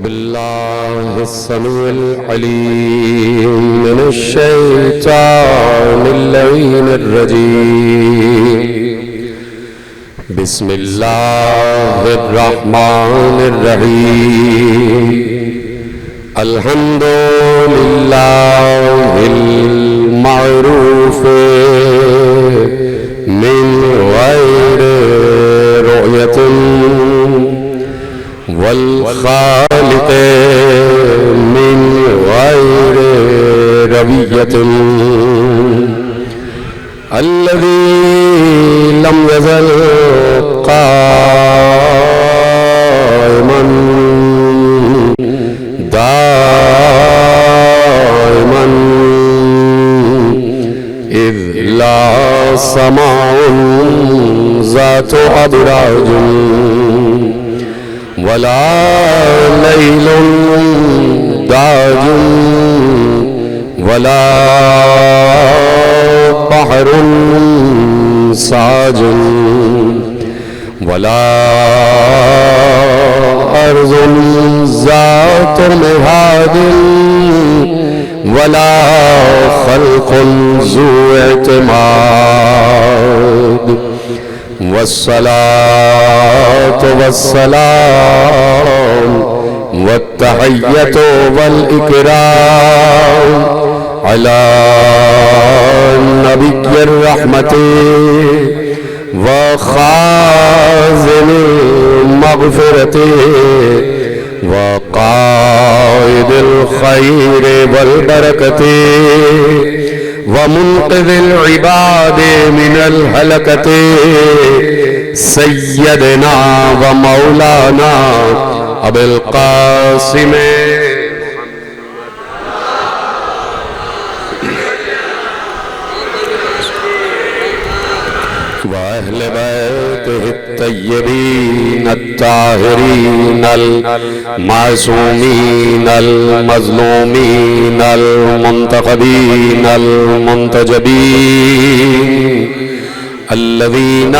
بالله السميع العليم من الشيطان اللعين الرجيم. بسم الله الرحمن الرحيم. الحمد لله المعروف من غير رؤية والخالق من غير ربية الذي لم يزل قائما دائما إذ لا سماء ذات أبراج ولا ليل داج ولا بحر ساج ولا أرض ذات مهاد ولا خلق ذو اعتماد. والصلاة والسلام والتحية والإكرام على نبي الرحمة وخازن المغفرة وقائد الخير والبركة ومنقذ العباد من الهلكة سيدنا ومولانا أبي القاسم وأهل بيته الطيبين الطاهرين المعصومين المظلومين المنتخبين المنتجبين الذين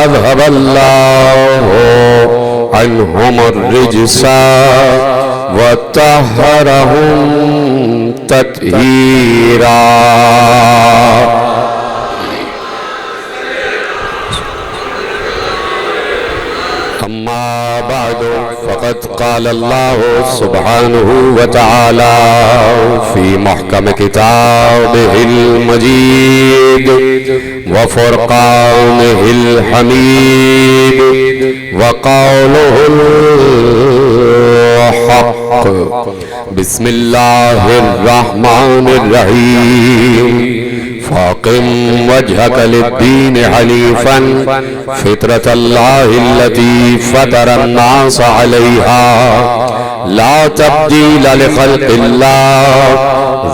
أذهب الله عنهم الرجس وطهرهم تطهيرا. أما بعد فقد قال الله سبحانه وتعالى في محكم كتابه المجيد وفرقانه الحميد وقوله الحق. بسم الله الرحمن الرحيم. فاقم وجهك للدين حنيفا فطرة الله التي فطر الناس عليها لا تبديل لخلق الله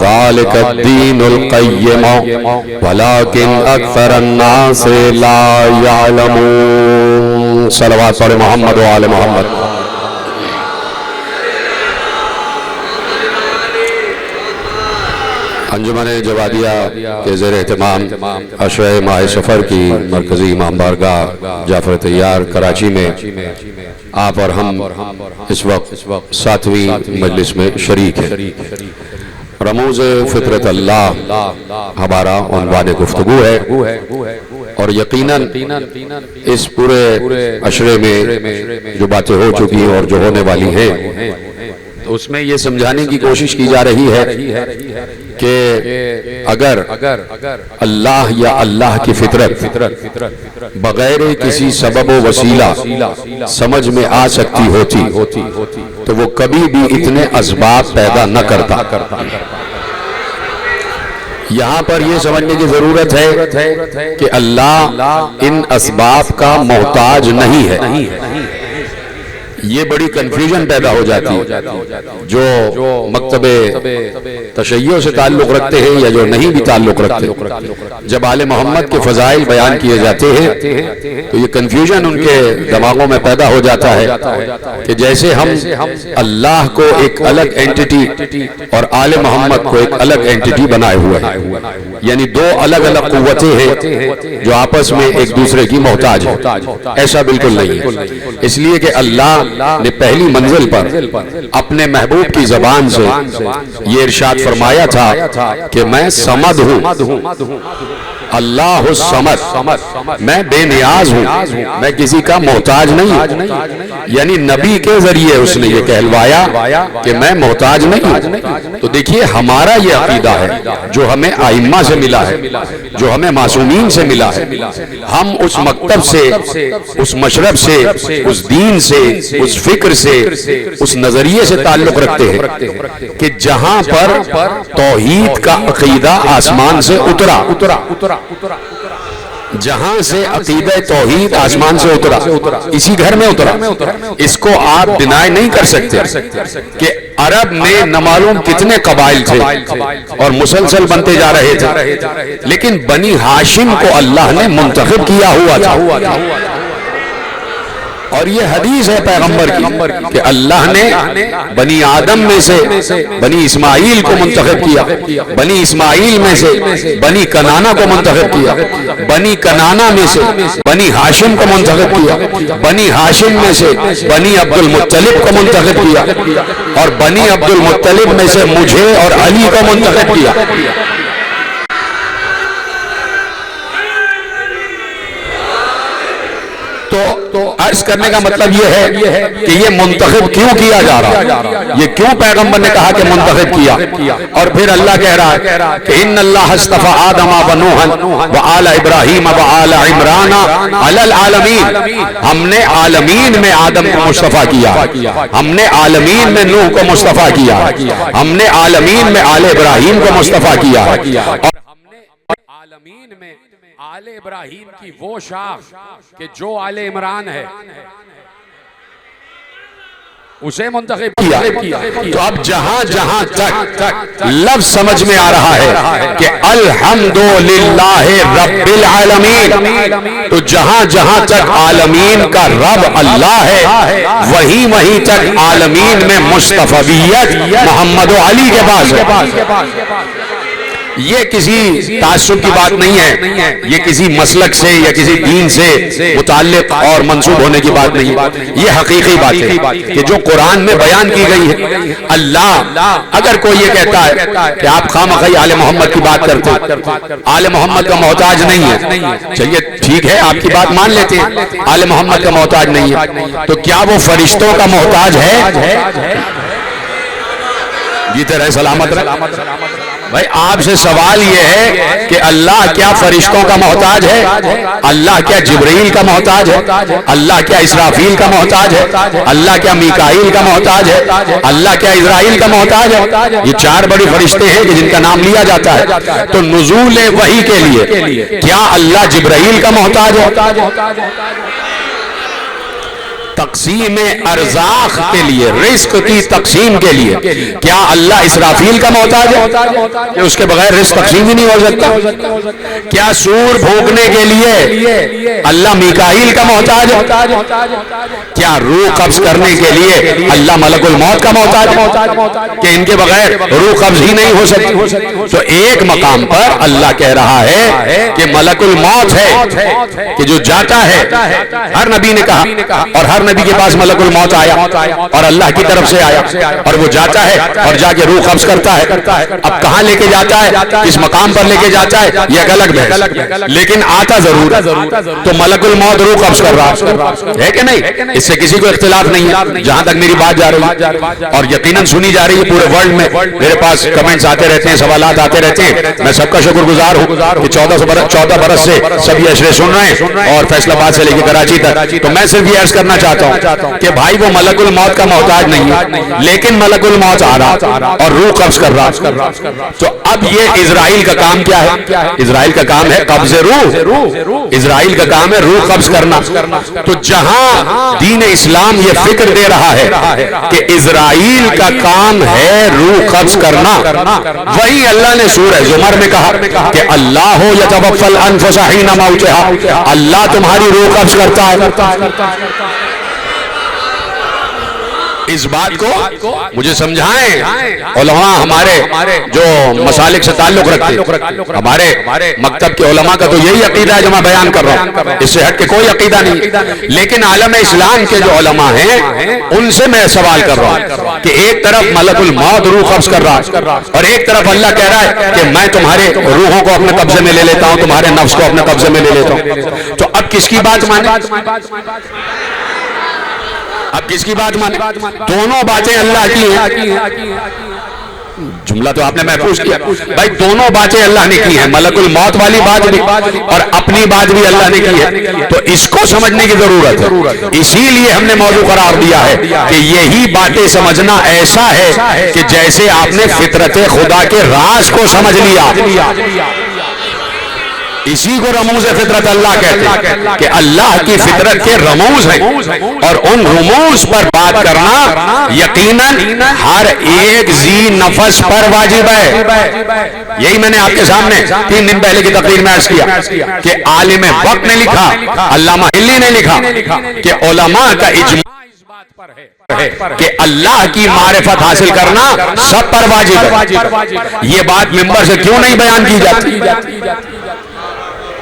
ذلك الدين القيم ولكن أكثر الناس لا يعلمون. صلوات على محمد وعلى محمد. انجمن جوادیہ کے زیر اہتمام عشرہ ماہ سفر کی مرکزی امام بارگاہ جعفر طیار کراچی میں آپ اور ہم اس وقت 7ویں مجلس میں شریک ہیں. رموز فطرت اللہ ہمارا عنوان گفتگو ہے اور یقیناً اس پورے عشرے میں جو باتیں ہو چکی ہیں اور جو ہونے والی ہیں تو اس میں یہ سمجھانے کی کوشش کی جا رہی ہے کہ اگر اللہ یا اللہ کی فطرت بغیر کسی سبب و وسیلہ سمجھ میں آ سکتی ہوتی تو وہ کبھی بھی اتنے اسباب پیدا نہ کرتا. یہاں پر یہ سمجھنے کی ضرورت ہے کہ اللہ ان اسباب کا محتاج نہیں ہے. یہ بڑی کنفیوژن پیدا ہو جاتی ہے. جو مکتب تشیع سے تعلق رکھتے ہیں یا جو نہیں بھی تعلق رکھتے، جب آل محمد کے فضائل بیان کیے جاتے ہیں تو یہ کنفیوژن ان کے دماغوں میں پیدا ہو جاتا ہے کہ جیسے ہم اللہ کو ایک الگ اینٹیٹی اور آل محمد کو ایک الگ اینٹیٹی بنائے ہوئے ہیں، یعنی دو الگ الگ قوتیں ہیں جو آپس میں ایک دوسرے کی محتاج ہیں. ایسا بالکل نہیں ہے، اس لیے کہ اللہ نے پہلی منزل پر اپنے محبوب کی زبان سے یہ ارشاد فرمایا تھا کہ میں صمد ہوں، اللہ الصمد، میں بے نیاز ہوں، میں کسی کا محتاج نہیں ہوں. یعنی نبی کے ذریعے اس نے یہ کہلوایا کہ میں محتاج نہیں ہوں. تو دیکھیے ہمارا یہ عقیدہ ہے جو ہمیں ائمہ سے ملا ہے، جو ہمیں معصومین سے ملا ہے. ہم اس مکتب سے، اس مشرب سے، اس دین سے، اس فکر سے، اس نظریے سے تعلق رکھتے ہیں کہ جہاں پر توحید کا عقیدہ آسمان سے اترا، جہاں سے عقیدہ توحید آسمان سے اترا، اسی گھر میں اترا. اس کو آپ ڈینائی نہیں کر سکتے کہ عرب میں نہ معلوم کتنے قبائل تھے اور مسلسل بنتے جا رہے تھے، لیکن بنی ہاشم کو اللہ نے منتخب کیا ہوا تھا. اور یہ حدیث ہے پیغمبر کی کہ اللہ نے بنی آدم میں سے بنی اسماعیل کو منتخب کیا، بنی اسماعیل میں سے بنی کنانہ کو منتخب کیا، بنی کنانہ میں سے بنی ہاشم کو منتخب کیا، بنی ہاشم میں سے بنی عبد المطلب کو منتخب کیا، اور بنی عبد المطلب میں سے مجھے اور علی کو منتخب کیا. تو عرض کرنے کا مطلب یہ ہے کہ یہ منتخب کیوں کیا جا رہا ہے، یہ کیوں پیغمبر نے کہا کہ منتخب کیا. اور پھر اللہ کہہ رہا ہے کہ ان اللہ اصطفى آدم ونوحا وآل ابراہیم وآل عمران علی العالمین. ہم نے عالمین میں آدم کو مصطفیٰ کیا، ہم نے عالمین میں نوح کو مصطفیٰ کیا، ہم نے عالمین میں آل ابراہیم کو مصطفیٰ کیا، اور ہم نے عالمین میں آل ابراہیم کی وہ شاخ کہ جو آل عمران ہے اسے منتخب کیا. تو اب جہاں جہاں تک لفظ سمجھ میں آ رہا ہے کہ الحمدللہ رب العالمین، تو جہاں جہاں تک عالمین کا رب اللہ ہے وہیں تک عالمین میں مصطفیت محمد و علی کے پاس ہے. یہ کسی تعصب کی بات نہیں ہے، یہ کسی مسلک سے یا کسی دین سے متعلق اور منسوب ہونے کی بات نہیں، یہ حقیقی بات ہے کہ جو قرآن میں بیان کی گئی ہے. اللہ اگر کوئی یہ کہتا ہے کہ آپ خامخواہ آل محمد کی بات کرتے ہیں، آل محمد کا محتاج نہیں ہے، چلیے ٹھیک ہے آپ کی بات مان لیتے ہیں، آل محمد کا محتاج نہیں ہے، تو کیا وہ فرشتوں کا محتاج ہے؟ جیتے رہے سلامت رہے. بھائی آپ سے سوال یہ ہے کہ اللہ کیا فرشتوں کا محتاج ہے؟ اللہ کیا جبرائیل کا محتاج ہے؟ اللہ کیا اسرافیل کا محتاج ہے؟ اللہ کیا میکائیل کا محتاج ہے؟ اللہ کیا اسرائیل کا محتاج ہے؟ یہ چار بڑی فرشتے ہیں جن کا نام لیا جاتا ہے. تو نزول وحی کے لیے کیا اللہ جبرائیل کا محتاج ہے؟ تقسیم ارزاق کے لیے، رزق کی تقسیم کے لیے کیا اللہ اسرافیل کا محتاج ہے کہ اس کے بغیر رزق تقسیم ہی نہیں ہو سکتا؟ کیا سور بھونکنے کے لیے اللہ میکائیل کا محتاج ہے؟ کیا روح قبض کرنے کے لیے اللہ ملک الموت کا محتاج ہے کہ ان کے بغیر روح قبض ہی نہیں ہو سکتی؟ تو ایک مقام پر اللہ کہہ رہا ہے کہ ملک الموت ہے کہ جو جاتا ہے، ہر نبی نے کہا اور ہر نبی کے پاس ملک الموت آیا اور اللہ کی طرف سے آیا اور وہ جاتا ہے اور جا کے روح قبض کرتا ہے. اب کہاں لے کے جاتا ہے، کس مقام پر لے کے جاتا ہے، یہ ایک الگ بحث، لیکن آتا ضرور ہے. تو ملک الموت روح قبض کر رہا ہے کہ نہیں؟ اس سے کسی کو اختلاف نہیں ہے جہاں تک میری بات جا رہی ہے، اور یقیناً سنی جا رہی ہے پورے ورلڈ میں. میرے پاس کمنٹس آتے رہتے ہیں، سوالات آتے رہتے ہیں. میں سب کا شکر گزار ہوں کہ 14 برس سے سب یہ اشرے سن رہے ہیں اور فیصل آباد سے لے کے کراچی تک. تو میں صرف یہ عرض کرنا چاہتا ہوں کہ بھائی وہ ملک الموت کا محتاج نہیں ہے، لیکن ملک الموت آ رہا اور روح قبض کر رہا. تو اب یہ اسرائیل کا کام کیا ہے؟ اسرائیل کا کام ہے قبض روح، اسرائیل کا کام ہے روح قبض کرنا. تو جہاں دین اسلام یہ فکر دے رہا ہے کہ اسرائیل کا کام ہے روح قبض کرنا، وہی اللہ نے سورہ زمر میں کہا کہ اللہ یتوفی الانفس حین موتها، اللہ تمہاری روح قبض کرتا ہے. اس بات کو مجھے سمجھائیں علماء ہمارے جو مسالک سے تعلق رکھتے، ہمارے مکتب کے علماء کا تو یہی عقیدہ ہے جو میں بیان کر رہا ہوں، اس سے ہٹ کے کوئی عقیدہ نہیں، لیکن عالم اسلام کے جو علماء ہیں ان سے میں سوال کر رہا ہوں کہ ایک طرف ملک الموت روح قبض کر رہا ہے اور ایک طرف اللہ کہہ رہا ہے کہ میں تمہارے روحوں کو اپنے قبضے میں لے لیتا ہوں، تمہارے نفس کو اپنے قبضے میں لے لیتا ہوں، تو اب کس کی بات مانے؟ اب کس کی بات مانے؟ دونوں باتیں اللہ کی ہیں، جملہ تو آپ نے محفوظ کیا بھائی، دونوں باتیں اللہ نے کی ہیں، ملک الموت والی بات بھی اور اپنی بات بھی اللہ نے کی ہے، تو اس کو سمجھنے کی ضرورت ہے، اسی لیے ہم نے موضوع قرار دیا ہے کہ یہی باتیں سمجھنا ایسا ہے کہ جیسے آپ نے فطرت خدا کے راز کو سمجھ لیا، اسی کو رموز فطرت اللہ کہتے ہیں کہ اللہ کی فطرت کے رموز ہیں، اور ان رموز پر بات کرنا یقیناً ہر ایک ذی نفس پر واجب ہے۔ یہی میں نے آپ کے سامنے 3 دن پہلے کی تقریر میں عرض کیا کہ عالم وقت نے لکھا، علامہ ہلی نے لکھا کہ علماء کا اجماع اس بات پر ہے کہ اللہ کی معرفت حاصل کرنا سب پر واجب ہے۔ یہ بات ممبر سے کیوں نہیں بیان کی جاتی؟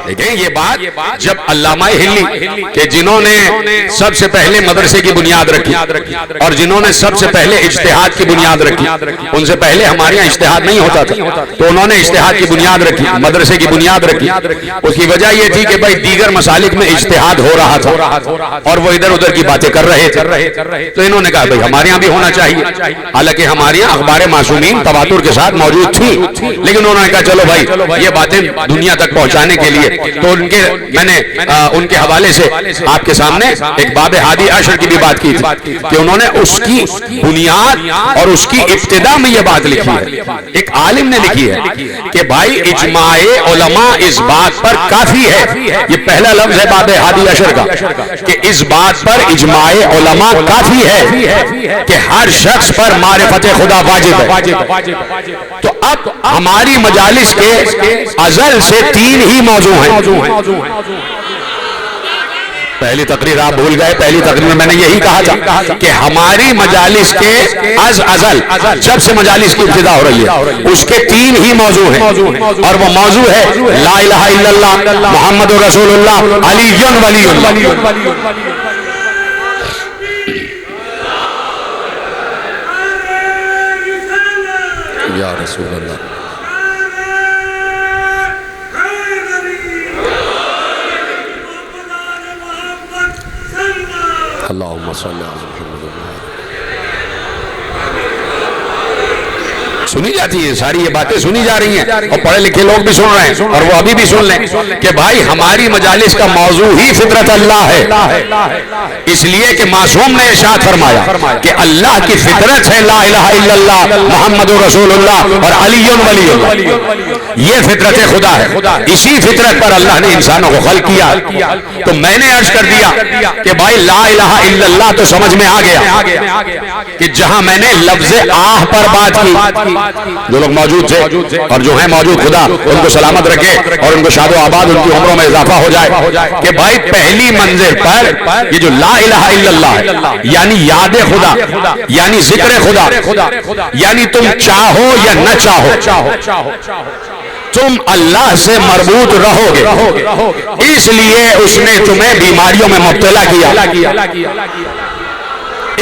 دیکھیں یہ بات جب علامہ ہلی کہ جنہوں نے سب سے پہلے مدرسے کی بنیاد رکھی اور جنہوں نے سب سے پہلے اجتہاد کی بنیاد رکھی، ان سے پہلے ہمارے یہاں اجتہاد نہیں ہوتا تھا، تو انہوں نے اجتہاد کی بنیاد رکھی، مدرسے کی بنیاد رکھی۔ اس کی وجہ یہ تھی کہ بھائی دیگر مسالک میں اجتہاد ہو رہا تھا اور وہ ادھر ادھر کی باتیں کر رہے تھے، تو انہوں نے کہا بھائی ہمارے یہاں بھی ہونا چاہیے، حالانکہ ہمارے یہاں اخبار معصومین تواتر کے ساتھ موجود تھی، لیکن انہوں نے کہا چلو بھائی یہ باتیں دنیا تک پہنچانے کے لیے تو میں نے ان کے حوالے سے آپ کے سامنے ایک باب ہادی عشر کی بھی بات کی تھی کہ انہوں نے اس کی بنیاد اور اس کی ابتدا میں یہ بات لکھی ہے، ایک عالم نے لکھی ہے کہ بھائی اجماع علماء اس بات پر کافی ہے، یہ پہلا لفظ ہے باب ہادی عشر کا کہ اس بات پر اجماع علماء کافی ہے کہ ہر شخص پر معرفت خدا واجب ہے۔ تو اب ہماری مجالس کے ازل سے 3 ہی موضوع ہیں۔ پہلی تقریر آپ بھول گئے، پہلی تقریر میں نے یہی کہا تھا کہ ہماری مجالس کے ازل جب سے مجالس کی ابتدا ہو رہی ہے اس کے 3 ہی موضوع ہیں، اور وہ موضوع ہے لا الہ الا اللہ محمد رسول اللہ علی ولی اللہ۔ یا رسول اللہ، اللہم صلی علی محمد۔ سنی جاتی ہے ساری یہ باتیں سنی جا رہی ہیں اور پڑھے لکھے لوگ بھی سن رہے ہیں اور وہ ابھی بھی سن لیں کہ بھائی ہماری مجالس کا موضوع ہی فطرت اللہ ہے، اس لیے کہ معصوم نے ارشاد فرمایا کہ اللہ کی فطرت ہے لا الہ الا اللہ محمد رسول اللہ اور علی ولی اللہ، یہ فطرت خدا ہے، اسی فطرت پر اللہ نے انسانوں کو خلق کیا۔ تو میں نے عرض کر دیا کہ بھائی لا الہ الا اللہ تو سمجھ میں آ گیا کہ جہاں میں نے لفظ آہ پر بات کی، جو لوگ موجود تھے اور جو ہیں موجود خدا ان کو سلامت رکھے اور ان کو شاد و آباد ان کی عمروں میں اضافہ ہو جائے کہ بھائی پہلی منزل پر یہ جو لا الہ الا اللہ ہے یعنی یاد خدا، یعنی ذکر خدا، یعنی تم چاہو یا نہ چاہو تم اللہ سے مربوط رہو گے، اس لیے اس نے تمہیں بیماریوں میں مبتلا کیا،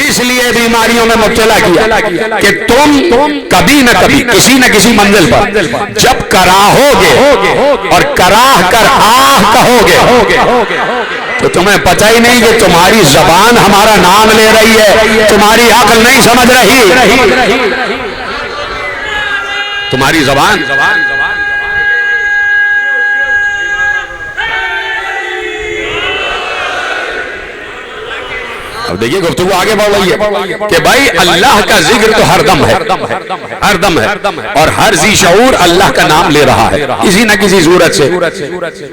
اس لیے بیماریوں میں مبتلا کیا کہ تم کبھی نہ کبھی کسی نہ کسی منزل پر جب کراہو گے اور کراہ کر آہ کہو گے تو تمہیں پتہ ہی نہیں کہ تمہاری زبان ہمارا نام لے رہی ہے، تمہاری عقل نہیں سمجھ رہی، تمہاری زبان۔ اب دیکھیے گفتگو آگے بڑھ رہی ہے کہ بھائی اللہ کا ذکر تو ہر دم ہے اور ہر ذی شعور اللہ کا نام لے رہا ہے، کسی نہ کسی صورت سے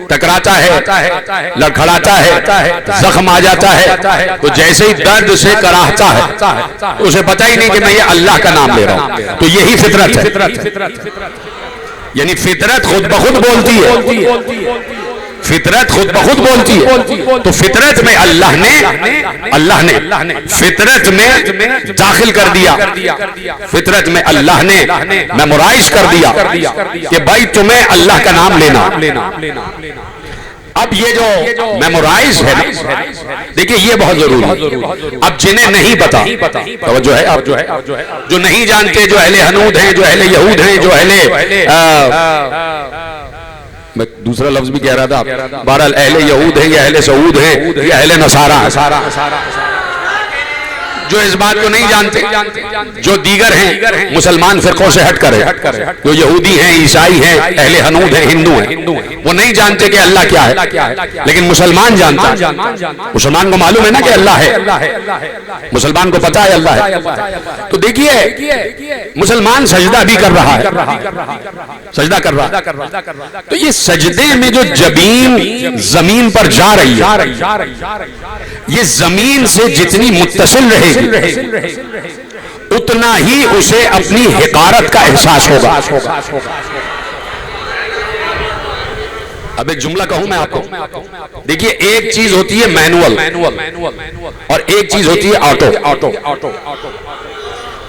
ٹکراتا ہے، لڑکھڑاتا ہے، زخم آ جاتا ہے، تو جیسے ہی درد سے کراہتا ہے اسے پتہ ہی نہیں کہ میں یہ اللہ کا نام لے رہا ہوں، تو یہی فطرت ہے، یعنی فطرت خود بخود بولتی ہے، فطرت خود بخود بولتی ہے. تو فطرت میں اللہ نے فطرت میں داخل کر دیا, فطرت میں اللہ نے میمورائز کر دیا کہ بھائی تمہیں اللہ کا نام لینا. اب یہ جو میمورائز ہے دیکھیے یہ بہت ضروری ہے. اب جنہیں نہیں پتا, توجہ ہے آپ, جو نہیں جانتے, جو اہل حنود ہیں, جو اہل یہود ہیں, جو میں دوسرا لفظ بھی کہہ رہا تھا, بہرحال اہل یہود ہیں یا اہل سعود ہیں یا اہل نصارہ, جو اس بات کو نہیں جانتے, جو دیگر ہیں مسلمان فرقوں سے ہٹ کر, جو یہودی ہیں, عیسائی ہیں, اہل حنود ہیں, ہندو ہیں, وہ نہیں جانتے کہ اللہ کیا ہے, لیکن مسلمان جانتا ہے. مسلمان کو معلوم ہے نا کہ اللہ ہے, مسلمان کو پتا ہے اللہ ہے. تو دیکھیے مسلمان سجدہ بھی کر رہا ہے, سجدہ کر رہا ہے. تو یہ سجدے میں جو جبین زمین پر جا رہی ہے, یہ زمین سے جتنی متصل رہے اتنا ہی اسے اپنی حقارت کا احساس ہوگا. اب ایک جملہ کہوں میں آپ کو, دیکھیے ایک چیز ہوتی ہے مینول اور ایک چیز ہوتی ہے آٹو.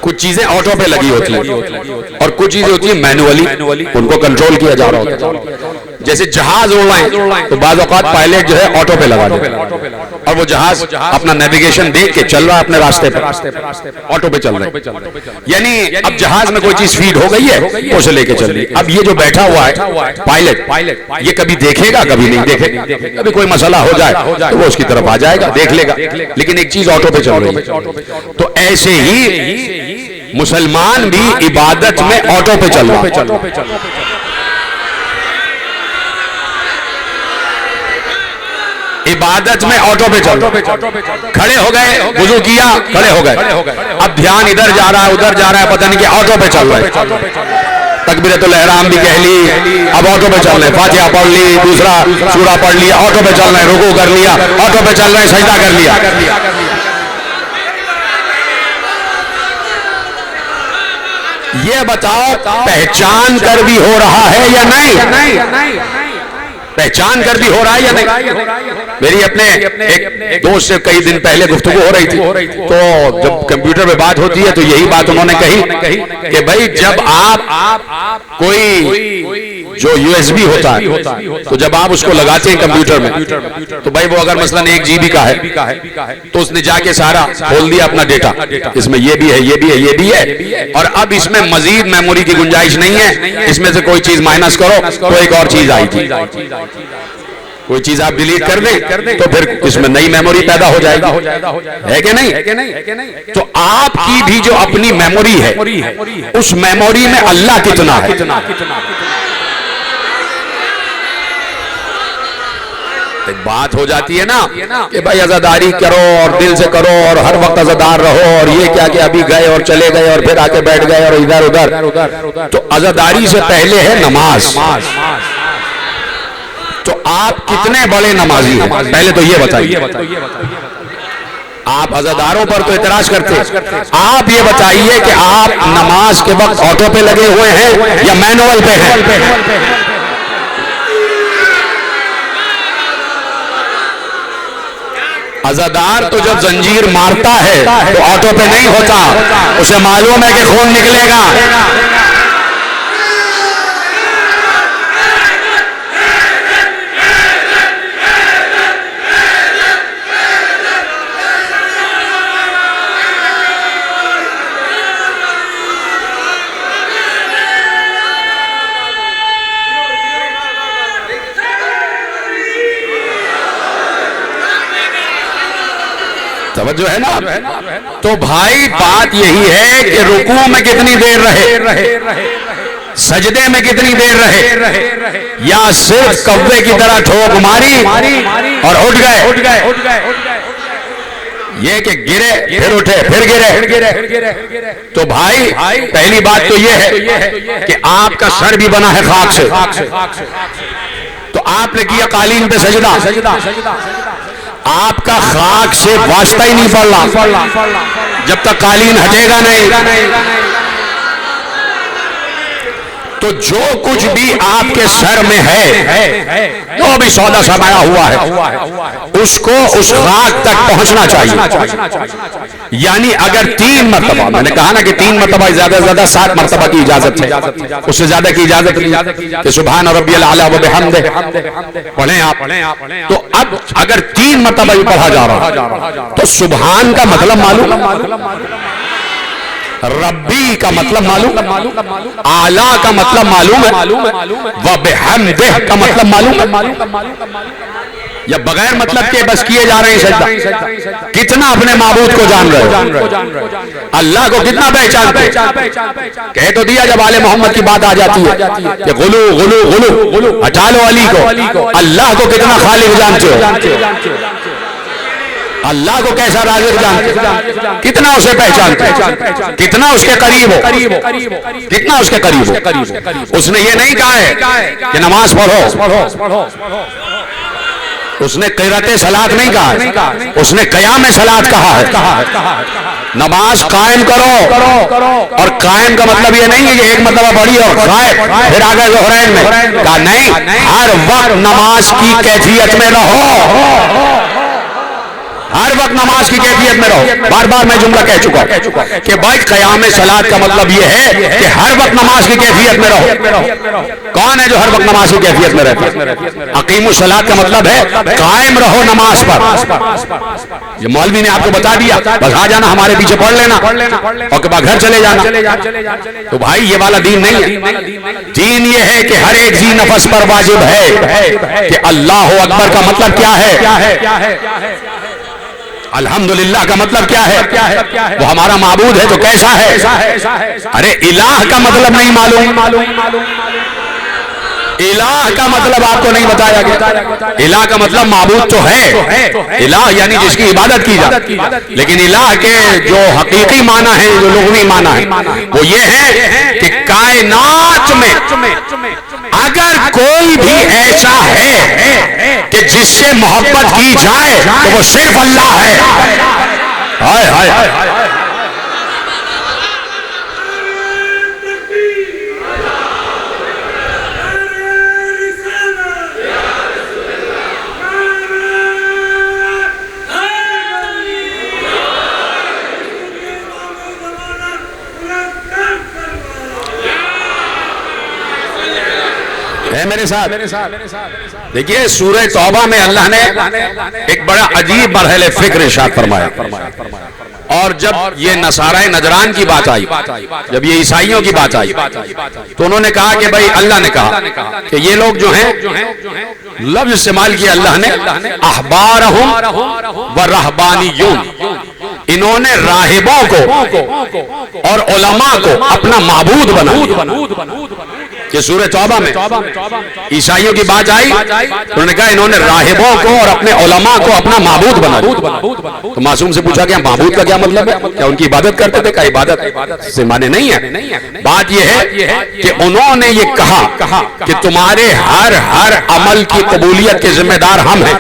کچھ چیزیں آٹو پہ لگی ہوتی ہیں اور کچھ چیزیں ہوتی ہیں مینولی, ان کو کنٹرول کیا جا رہا ہوتا ہے. جیسے جہاز اڑ رہے ہیں تو بعض اوقات پائلٹ جو ہے آٹو پہ لگا دے اور وہ جہاز اپنا نیویگیشن دیکھ کے چل رہا ہے اپنے راستے پہ, آٹو پہ چل رہا ہے. یعنی اب جہاز میں کوئی چیز فیڈ ہو گئی ہے وہ اسے لے کے چل رہی ہے. اب یہ جو بیٹھا ہوا ہے پائلٹ, یہ کبھی دیکھے گا کبھی نہیں دیکھے گا, کبھی کوئی مسئلہ ہو جائے تو وہ اس کی طرف آ جائے گا, دیکھ لے گا, لیکن ایک چیز آٹو پہ چل رہی ہے. تو ایسے ہی مسلمان بھی عبادت میں آٹو پہ چل رہا ہے. عبادت میں آٹو پہ چل رہا ہے. کھڑے ہو گئے, وضو کیا, کھڑے ہو گئے, اب دھیان ادھر جا رہا ہے ادھر جا رہا ہے, پتہ نہیں کہ آٹو پہ چل رہا ہے. تکبیرۃ الاحرام بھی کہہ لی, اب آٹو پہ چل رہے ہیں, فاتحہ پڑھ لی, دوسرا سورہ پڑھ لیا, آٹو پہ چل رہے ہیں, رکوع کر لیا, آٹو پہ چل رہے ہیں, سجدہ کر لیا. یہ بتاؤ پہچان کر بھی ہو رہا ہے یا نہیں؟ پہچان کر بھی ہو رہا ہے یا نہیں؟ میری اپنے ایک دوست سے کئی دن پہلے گفتگو ہو رہی تھی, تو جب کمپیوٹر پہ بات ہوتی ہے تو یہی بات انہوں نے کہی کہ بھائی جب آپ کوئی جو یو ایس بی ہوتا ہے تو جب آپ اس کو لگاتے ہیں کمپیوٹر میں تو بھائی وہ اگر مثلا 1 GB کا ہے تو اس نے جا کے سارا کھول دیا اپنا ڈیٹا, اس میں یہ بھی ہے, یہ بھی ہے, یہ بھی ہے, اور اب اس میں مزید میموری کی گنجائش نہیں ہے, اس میں سے کوئی چیز مائنس کرو تو ایک اور چیز آئی تھی, کوئی چیز آپ ڈیلیٹ کر دیں تو پھر اس میں نئی میموری پیدا ہو جائے گی, ہے کہ نہیں؟ تو آپ کی بھی جو اپنی میموری ہے اس میموری میں اللہ کتنا ہے. بات ہو جاتی ہے نا کہ بھائی عزاداری کرو اور دل سے کرو اور ہر وقت عزادار رہو, اور یہ کیا کہ ابھی گئے اور چلے گئے اور پھر آ کے بیٹھ گئے اور ادھر ادھر. تو عزاداری سے پہلے ہے نماز. تو آپ کتنے بڑے نمازی ہیں پہلے تو یہ بتائیے. آپ عزاداروں پر تو اعتراض کرتے, آپ یہ بتائیے کہ آپ نماز کے وقت آٹو پہ لگے ہوئے ہیں یا مینوئل پہ ہیں؟ عزادار تو جب زنجیر مارتا ہے تو آٹو پہ نہیں ہوتا, اسے معلوم ہے کہ خون نکلے گا. توجہ ہے نا؟ تو بھائی بات یہی ہے کہ رکوع میں کتنی دیر رہے, سجدے میں کتنی دیر رہے, یا صرف کوے کی طرح ٹھوک ماری اور اٹھ گئے. یہ کہ گرے پھر اٹھے پھر گرے. تو بھائی پہلی بات تو یہ ہے کہ آپ کا سر بھی بنا ہے خاک سے, تو آپ نے کیا قالین پہ سجدہ, آپ کا خاک سے واسطہ ہی نہیں پڑ رہا جب تک قالین ہٹے گا نہیں. تو جو کچھ بھی آپ کے سر میں ہے جو بھی سودا سمایا ہوا ہے اس کو اس خاک تک پہنچنا چاہیے. یعنی اگر 3 مرتبہ، میں نے کہا نا کہ 3 مرتبہ زیادہ سے زیادہ 7 مرتبہ کی اجازت ہے، اس سے زیادہ کی اجازت نہیں کہ سبحان ربی الاعلی و بحمدہ پڑھیں آپ. تو اب اگر 3 مرتبہ ہی پڑھا جا رہا تو سبحان کا مطلب معلوم، ربی کا مطلب معلوم، اعلیٰ کا مطلب معلوم ہے، وبحمدہ کا مطلب معلوم، یا بغیر مطلب کے بس کیے جا رہے ہیں سجدہ؟ کتنا اپنے معبود کو جان رہے ہو، اللہ کو کتنا پہچانتے ہیں؟ کہہ تو دیا جب آل محمد کی بات آ جاتی ہے کہ غلو غلو غلو ہٹا لو علی کو، اللہ کو کتنا خالق جانتے ہو، اللہ کو کیسا رازق جانتے ہو، کتنا اسے پہچانتے ہو، کتنا اس کے قریب ہو، کتنا اس کے قریب ہو. اس نے یہ نہیں کہا ہے کہ نماز پڑھو، اس نے قرات صلاۃ نہیں کہا، اس نے قیام صلاۃ کہا ہے. نماز قائم کرو، اور قائم کا مطلب یہ نہیں ہے کہ ایک مرتبہ پڑھی اور قائم پھر آگے ظہرین میں کہا نہیں، ہر وقت نماز کی کیفیت میں رہو، ہر وقت نماز کی کیفیت میں رہو. بار بار میں جملہ کہہ چکا کہ بھائی قیام صلاۃ کا مطلب یہ ہے کہ ہر وقت نماز کی کیفیت میں رہو. کون ہے جو ہر وقت نماز کی کیفیت میں رہتا ہے؟ اقیم الصلاۃ کا مطلب ہے قائم رہو نماز پر. یہ مولوی نے آپ کو بتا دیا، بس آ جانا ہمارے پیچھے پڑھ لینا اور کے بعد گھر چلے جانا. تو بھائی یہ والا دین نہیں ہے. دین یہ ہے کہ ہر ایک ذی نفس پر واجب ہے کہ اللہ اکبر کا مطلب کیا ہے، الحمدللہ کا مطلب کیا ہے، وہ ہمارا معبود ہے تو کیسا ہے. ارے الہ کا مطلب نہیں معلوم، الہ کا مطلب آپ کو نہیں بتایا گیا. الہ کا مطلب معبود تو ہے، الہ یعنی جس کی عبادت کی جاتی، لیکن الہ کے جو حقیقی معنی ہے، جو لغوی معنی ہے، وہ یہ ہے کہ کائنات میں اگر کوئی بھی ایسا ہے کہ جس سے محبت کی جائے تو وہ صرف اللہ ہے. ہائے ہائے ہائے، میرے ساتھ دیکھیے سورہ توبہ میں اللہ نے ایک بڑا عجیب مرحلہ فکر ارشاد فرمایا. اور جب یہ نصارہ نجران کی بات آئی، جب یہ عیسائیوں کی بات آئی، تو انہوں نے کہا کہ بھائی اللہ نے کہا کہ یہ لوگ جو ہیں، لفظ استعمال کیا اللہ نے، احبارہم و رہبانیون، انہوں نے راہبوں کو اور علماء کو اپنا معبود بنا. کہ سورہ توبہ میں عیسائیوں کی بات آئی، انہوں نے کہا انہوں نے راہبوں کو اور اپنے علماء کو اپنا معبود بنا. تو معصوم سے پوچھا کہ معبود کا کیا مطلب ہے، کیا ان کی عبادت کرتے تھے؟ کہ عبادت سے معنی نہیں ہے. بات یہ ہے کہ انہوں نے یہ کہا کہ تمہارے ہر عمل کی قبولیت کے ذمہ دار ہم ہیں.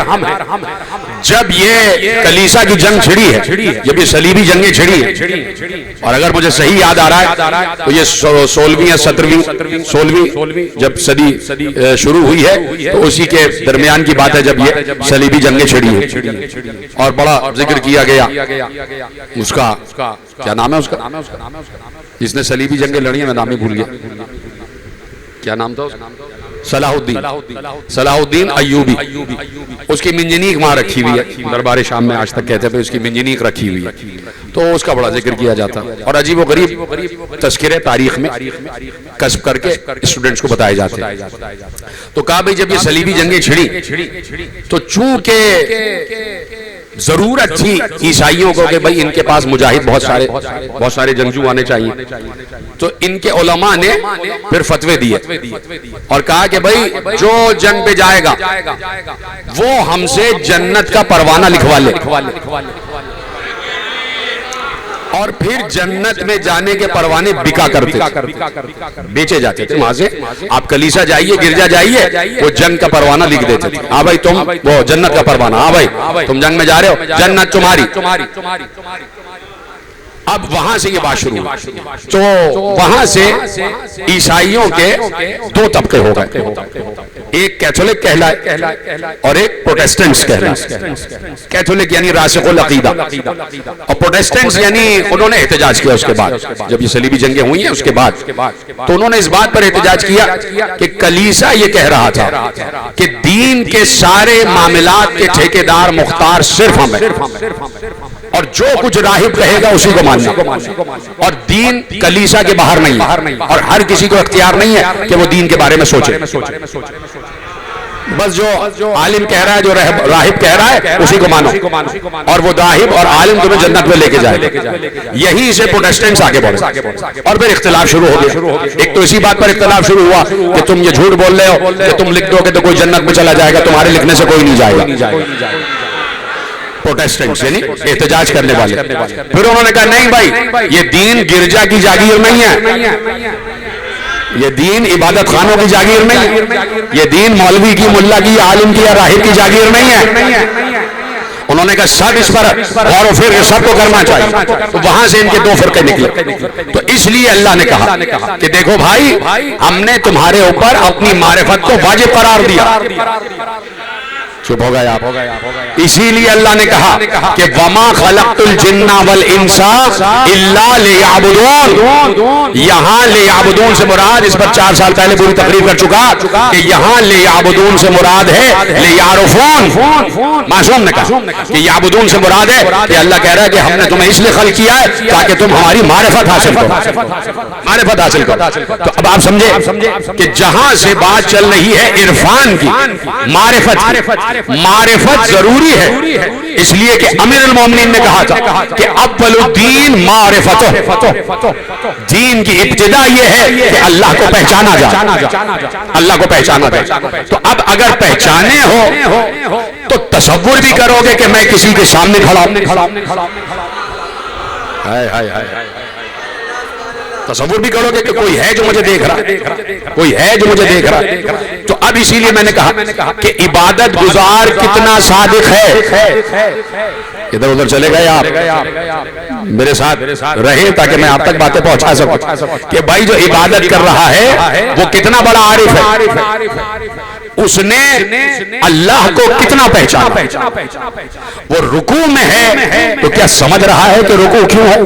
جب یہ کلیسا کی جنگ چھڑی ہے، جب یہ صلیبی جنگیں چھڑی ہیں، اور اگر مجھے صحیح یاد آ رہا ہے تو یہ 16ویں یا 17ویں جب صدی شروع ہوئی ہے، تو اسی کے درمیان کی بات ہے جب یہ صلیبی جنگیں چھڑی ہیں. اور بڑا ذکر کیا گیا اس کا، کیا نام ہے اس کا، جس نے صلیبی جنگیں لڑی ہیں، میں نام ہی بھول گیا، کیا نام تھا اس کا؟ صلاح الدین ایوبی. اس کی منجنیق وہاں رکھی ہوئی ہے، دربار شام میں آج تک کہتے ہیں اس کی منجنیق رکھی ہوئی ہے، تو اس کا بڑا ذکر کیا جاتا ہے. اور عجیب و غریب تذکرے تاریخ میں کسب کر کے اسٹوڈنٹس کو بتائے جاتے ہیں. تو کہا بھئی جب یہ صلیبی جنگیں چھڑی تو چونکہ ضرورت تھی عیسائیوں کو کہ بھئی ان کے پاس مجاہد بہت سارے جنگجو آنے چاہیے، تو ان کے علماء نے پھر فتوے دیے اور کہا کہ بھئی جو جنگ پہ جائے گا وہ ہم سے جنت کا پروانہ لکھوا لے. اور پھر جنت میں جانے کے پروانے بکا کرتے تھے، بیچے جاتے تھے. وہاں سے آپ کلیسا جائیے، گرجا جائیے، وہ جنگ کا پروانہ لکھ دیتے تھے. ہاں بھائی تم وہ جنت کا پروانہ، ہاں بھائی تم جنگ میں جا رہے ہو، جنت تمہاری. اب وہاں سے یہ بات شروع ہوئی تو وہاں سے عیسائیوں کے دو طبقے ہو گئے، ایک کیتھولک کہلائے اور ایک پروٹیسٹنٹس کہلائے۔ کیتھولک یعنی راسخ العقیدہ، اور پروٹیسٹنٹس یعنی انہوں نے احتجاج کیا اس کے بعد، جب یہ صلیبی جنگیں ہوئی ہیں اس کے بعد، تو انہوں نے اس بات پر احتجاج کیا کہ کلیسا یہ کہہ رہا تھا کہ دین کے سارے معاملات کے ٹھیکیدار مختار صرف ہم ہیں، اور جو کچھ راہب کہے گا اسی کو ماننا، اور دین کلیسا کے باہر نہیں ہے، اور ہر کسی کو اختیار نہیں ہے کہ وہ دین کے بارے میں سوچے۔ بس جو عالم کہہ رہا ہے، جو راہب کہہ رہا ہے اسی کو مانو، اور وہ راہب اور عالم تمہیں جنت میں لے کے جائے۔ یہی سے پروٹیسٹنٹس آگے بڑھے، اور پھر اختلاف شروع ہو گیا۔ ایک تو اسی بات پر اختلاف شروع ہوا کہ تم یہ جھوٹ بول رہے ہو کہ تم لکھ دو کہ تو کوئی جنت میں چلا جائے گا، تمہارے لکھنے سے کوئی نہیں جائے گا۔ پروٹیسٹنٹس یعنی احتجاج کرنے والے، پھر انہوں نے کہا نہیں بھائی، یہ دین گرجا کی جاگیر نہیں ہے، یہ دین عبادت خانوں کی جاگیر نہیں ہے، یہ دین مولوی کی، ملا کی، عالم کی یا راہب کی جاگیر نہیں ہے۔ انہوں نے کہا سب اس پر غور و فکر سب کو کرنا چاہیے، تو وہاں سے ان کے دو فرقے نکلے۔ تو اس لیے اللہ نے کہا کہ دیکھو بھائی، ہم نے تمہارے اوپر اپنی معرفت کو واجب قرار دیا۔ چپ ہو گئے آپ؟ اسی لیے اللہ نے کہا کہ وَمَا خَلَقْتُ الْجِنَّ وَالْإِنسَ إِلَّا لِيَعْبُدُونَ۔ یہاں لِيَعْبُدُونَ سے مراد، اس پر 4 سال پہلے پوری تقریر کر چکا کہ یہاں لِيَعْبُدُونَ سے مراد ہے لِيَعْرُفُونَ۔ معصوم نے کہا کہ یعبدون سے مراد ہے کہ اللہ کہہ رہا ہے کہ ہم نے تمہیں اس لیے خلق کیا ہے تاکہ تم ہماری معرفت حاصل کرو، معرفت حاصل کرو۔ تو اب آپ سمجھے کہ جہاں سے بات چل رہی ہے عرفان کی، معرفت ضروری ہے، اس لیے کہ امیر المومنین نے کہا تھا کہ اول الدین معرفت، دین کی ابتدا یہ ہے کہ اللہ کو پہچانا جائے، اللہ کو پہچانا جائے۔ تو اب اگر پہچانے ہو تو تصور بھی کرو گے کہ میں کسی کے سامنے کھڑا ہوں، تصور بھی کرو گے کہ کوئی ہے جو مجھے دیکھ رہا ہے، کوئی ہے جو مجھے دیکھ رہا ہے۔ تو اب اسی لیے میں نے کہا کہ عبادت گزار کتنا صادق ہے۔ ادھر ادھر چلے گئے آپ، میرے ساتھ رہیں تاکہ میں آپ تک باتیں پہنچا سکوں کہ بھائی جو عبادت کر رہا ہے وہ کتنا بڑا عارف ہے، اس نے اللہ کو کتنا پہچانا۔ وہ رکوع میں ہے تو کیا سمجھ رہا ہے کہ رکوع کیوں ہے؟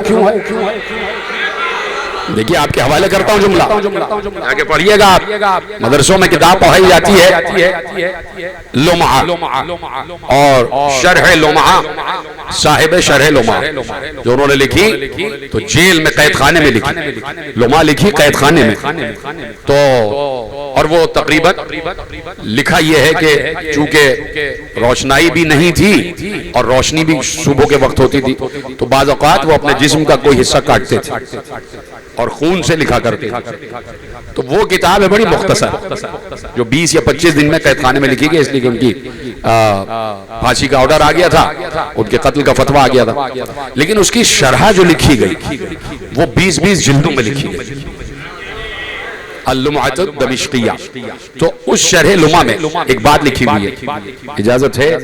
دیکھیے آپ کے حوالے کرتا ہوں جملہ، آگے پڑھیے گا آپ، مدرسوں میں کتاب پڑھائی جاتی ہے لمعہ اور شرح لمعہ، صاحب شرح لمعہ جو انہوں نے لکھی تو جیل میں قید خانے میں لکھی، لمعہ لکھی قید خانے میں۔ تو اور وہ تقریباً لکھا یہ ہے کہ چونکہ روشنائی بھی نہیں تھی اور روشنی بھی صبح کے وقت ہوتی تھی، تو بعض اوقات وہ اپنے جسم کا کوئی حصہ کاٹتے تھے اور خون سے لکھا کرتے۔ تو وہ کتاب ہے بڑی مختصر جو 20 یا 25 دن میں قید خانے میں لکھی گئی، اس لیے کہ ان کی پھانسی کا آرڈر آ گیا تھا، ان کے قتل کا فتویٰ آ گیا تھا، لیکن اس کی شرح جو لکھی گئی وہ 20 جلدوں میں لکھی گئی، اللمعۃ الدمشقیہ۔ تو اس شرح لمعہ میں ایک بات لکھی ہوئی ہے، اجازت ہے؟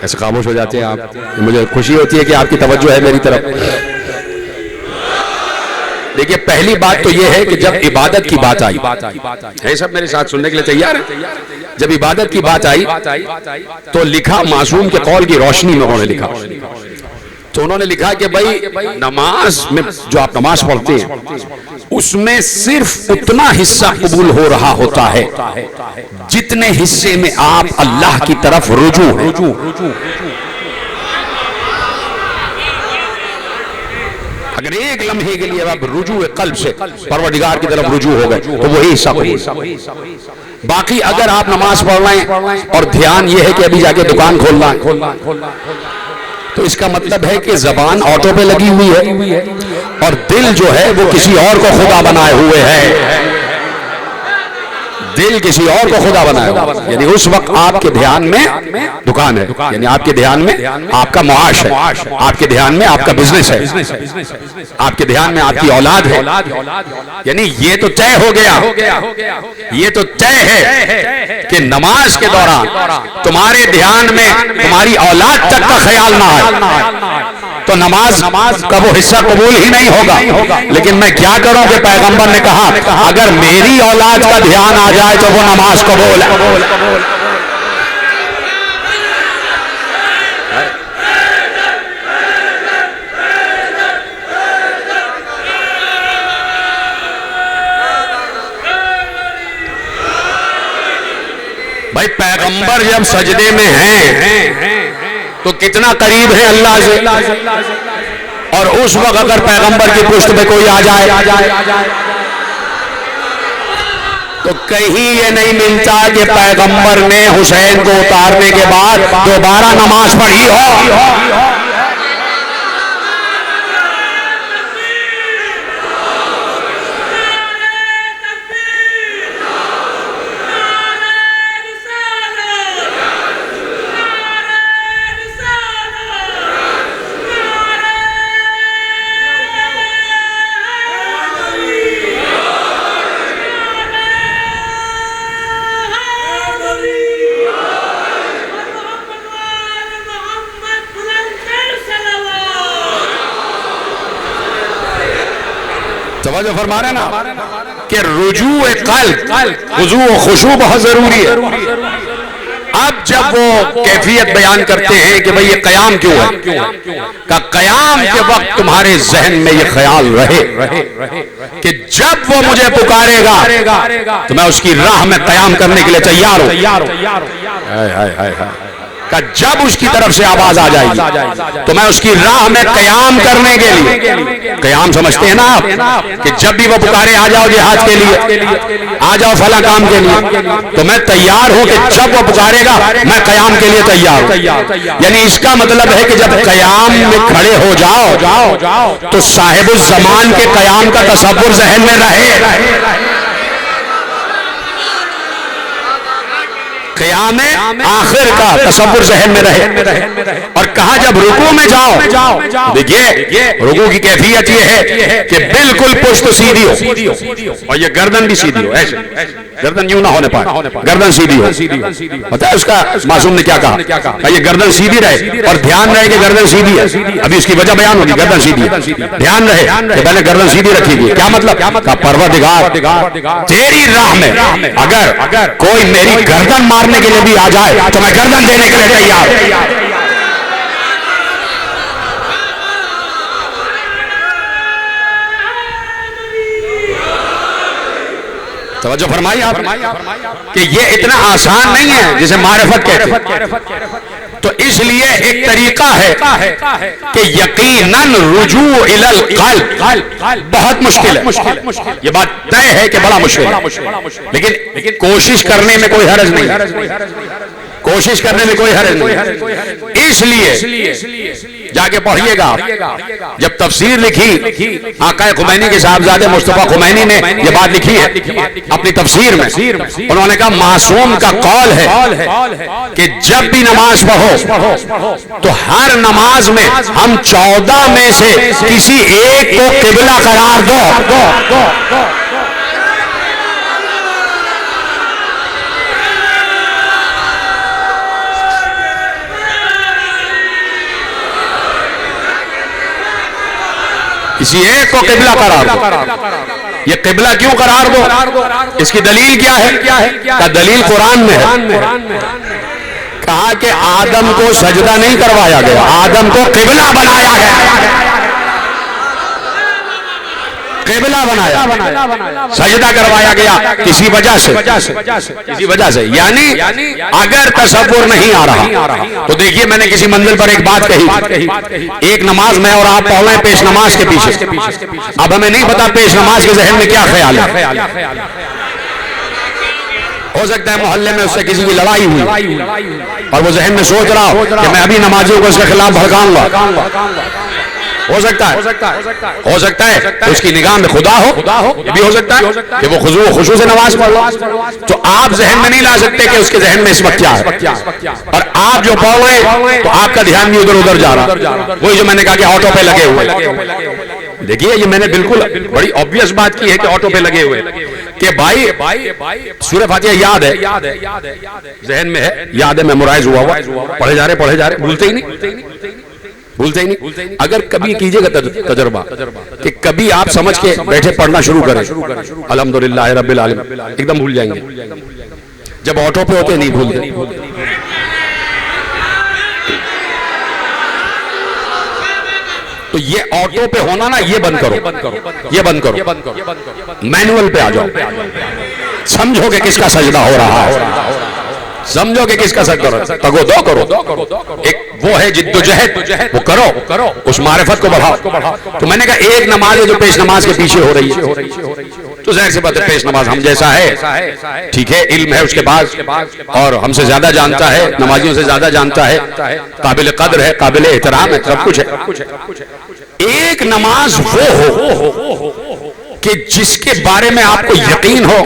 ایسے خاموش ہو جاتے ہیں آپ، مجھے خوشی ہوتی ہے کہ آپ کی توجہ ہے میری طرف۔ دیکھیں پہلی بات تو یہ ہے کہ جب عبادت کی بات آئی ہے، سب میرے ساتھ سننے کے لیے تیار ہیں؟ جب عبادت کی بات آئی تو لکھا معصوم کے قول کی روشنی میں انہوں نے لکھا، تو انہوں نے لکھا کہ بھائی نماز میں جو آپ نماز پڑھتے ہیں اس میں صرف اتنا حصہ قبول ہو رہا ہوتا ہے جتنے حصے میں آپ اللہ کی طرف رجوع ہیں۔ اگر ایک لمحے کے لیے آپ رجوع قلب سے پروردگار کی طرف رجوع ہو گئے تو وہی حصہ قبول۔ باقی اگر آپ نماز پڑھ رہے ہیں اور دھیان یہ ہے کہ ابھی جا کے دکان کھولنا ہے، تو اس کا مطلب ہے کہ زبان آٹو پہ لگی ہوئی ہے اور دل جو ہے وہ کسی اور کو خدا بنائے ہوئے ہے، دل کسی اور کو خدا بنائے ہوئے، یعنی اس وقت آپ کے دھیان میں دکان ہے، یعنی آپ کے دھیان میں آپ کا معاش ہے، آپ کے دھیان میں آپ کا بزنس ہے، آپ کے دھیان میں آپ کی اولاد ہے، یعنی یہ تو طے ہو گیا، یہ تو طے ہے کہ نماز کے دوران تمہارے دھیان میں تمہاری اولاد تک کا خیال نہ آئے، تو نماز کا وہ حصہ قبول ہی نہیں ہوگا. لیکن میں کیا کروں کہ پیغمبر نے کہا اگر میری اولاد کا دھیان آ جائے تو وہ نماز قبول ہے. بھائی پیغمبر جب سجدے میں ہیں تو کتنا قریب ہے اللہ سے, اور اس وقت اگر پیغمبر کی پشت پہ کوئی آ جائے تو کہیں یہ نہیں ملتا کہ پیغمبر نے حسین کو اتارنے کے بعد دوبارہ نماز پڑھی ہو. توجہ فرما رہے نا کہ رجوع قلب خضوع و خشوع بہت ضروری ہے. اب جب وہ کیفیت بیان کرتے ہیں کہ بھئی یہ قیام کیوں ہے, کہ قیام کے وقت تمہارے ذہن میں یہ خیال رہے کہ جب وہ مجھے پکارے گا تو میں اس کی راہ میں قیام کرنے کے لیے تیار ہوں. کہ جب اس کی طرف سے آواز آ جائے گی تو میں اس کی راہ میں قیام کرنے کے لیے, قیام سمجھتے ہیں نا آپ, کہ جب بھی وہ پکارے آ جاؤ جہاد کے لیے, آ جاؤ فلاں کام کے لیے, تو میں تیار ہوں کہ جب وہ پکارے گا میں قیام کے لیے تیار ہوں. یعنی اس کا مطلب ہے کہ جب قیام میں کھڑے ہو جاؤ تو صاحب الزمان کے قیام کا تصور ذہن میں رہے. قیام آخر کا تصور ذہن میں رہے. اور کہا جب رکوع میں جاؤ, دیکھیے رکوع کی کیفیت یہ ہے کہ بالکل پشت سیدھی ہو اور یہ گردن بھی سیدھی ہو, ایسے گردن یوں نہ ہونے پائے, گردن سیدھی ہو. پتہ ہے اس کا معصوم نے کیا کہا, یہ گردن سیدھی رہے اور دھیان رہے کہ گردن سیدھی ہے. ابھی اس کی وجہ بیان ہوگی, گردن سیدھی ہے, دھیان رہے کہ پہلے گردن سیدھی رکھی گئی. کیا مطلب, کہ پروردگار تیری راہ میں اگر کوئی میری گردن مارنے کے لیے بھی آ جائے تو میں گردن دینے کے لیے تیار ہوں. توجہ فرمائی آپ کہ یہ اتنا آسان نہیں ہے جسے معرفت کہتے ہیں. تو اس لیے ایک طریقہ ہے کہ یقیناً رجوع الی القلب بہت مشکل ہے. یہ بات طے ہے کہ بڑا مشکل ہے, لیکن کوشش کرنے میں کوئی حرج نہیں, کوشش کرنے میں کوئی حرج نہیں. اس لیے جا کے پڑھیے گا, جب تفسیر لکھی آقا خمینی کے صاحبزادے مصطفیٰ خمینی نے یہ بات لکھی ہے اپنی تفسیر میں, انہوں نے کہا معصوم کا قول ہے کہ جب بھی نماز پڑھو تو ہر نماز میں ہم 14 میں سے کسی ایک کو قبلہ قرار دو. کسی ایک کو قبلہ قرار دو. یہ قبلہ کیوں قرار دو, اس کی دلیل کیا ہے, کہ دلیل قرآن میں ہے. کہا کہ آدم کو سجدہ نہیں کروایا گیا, آدم کو قبلہ بنایا گیا. قبلہ بنایا, سجدہ کروایا گیا کسی وجہ سے. یعنی اگر تصور نہیں آ رہا تو دیکھیے میں نے کسی منزل پر ایک بات کہی, ایک نماز میں اور آپ پڑھ رہے ہیں پیش نماز کے پیچھے. اب ہمیں نہیں پتا پیش نماز کے ذہن میں کیا خیال ہے. ہو سکتا ہے محلے میں اس سے کسی کی لڑائی ہوئی اور وہ ذہن میں سوچ رہا ہو کہ میں ابھی نمازیوں کو اس کے خلاف بھڑکاؤں گا. ہو سکتا ہے اس کی نگاہ میں خدا ہو, یہ بھی ہو سکتا ہے کہ وہ خضوع و خشوع سے نماز پڑھ لو. تو آپ ذہن میں نہیں لا سکتے کہ اس کے ذہن میں اس وقت کیا ہے, اور آپ جو پڑھ رہے ہیں تو آپ کا دھیان بھی ادھر جا رہا. وہی جو میں نے کہا کہ آٹو پہ لگے ہوئے. دیکھیے یہ میں نے بالکل بڑی obvious بات کی ہے کہ آٹو پہ لگے ہوئے, کہ بھائی سورہ فاتحہ یاد ہے, ذہن میں ہے, یاد ہے, میمورائز ہوا, پڑھے جا رہے بھولتے ہی نہیں. بھولتے ہی نہیں. اگر کبھی کیجئے گا تجربہ کہ کبھی آپ سمجھ کے بیٹھے پڑھنا شروع کریں الحمدللہ رب العالمین، ایک دم بھول جائیں گے. جب آٹو پہ ہوتے نہیں بھولتے. تو یہ آٹو پہ ہونا نا، یہ بند کرو، یہ بند کرو، مینول پہ آ جاؤ. سمجھو کہ کس کا سجدہ ہو رہا ہے، سمجھو کہ کس کا سجدہ ہو رہا ہے. تگو دو کرو. ایک وہ ہے جد و جہد، وہ کرو، اس معرفت کو بڑھاؤ. تو میں نے کہا ایک نماز ہے جو پیش نماز کے پیچھے ہو رہی ہے. تو ظاہر سی بات ہے پیش نماز ہم جیسا ہے، ٹھیک ہے، علم ہے اس کے پاس اور ہم سے زیادہ جانتا ہے، نمازیوں سے زیادہ جانتا ہے، قابل قدر ہے، قابل احترام ہے، سب کچھ ہے. ایک نماز وہ ہو کہ جس کے بارے میں آپ کو یقین ہو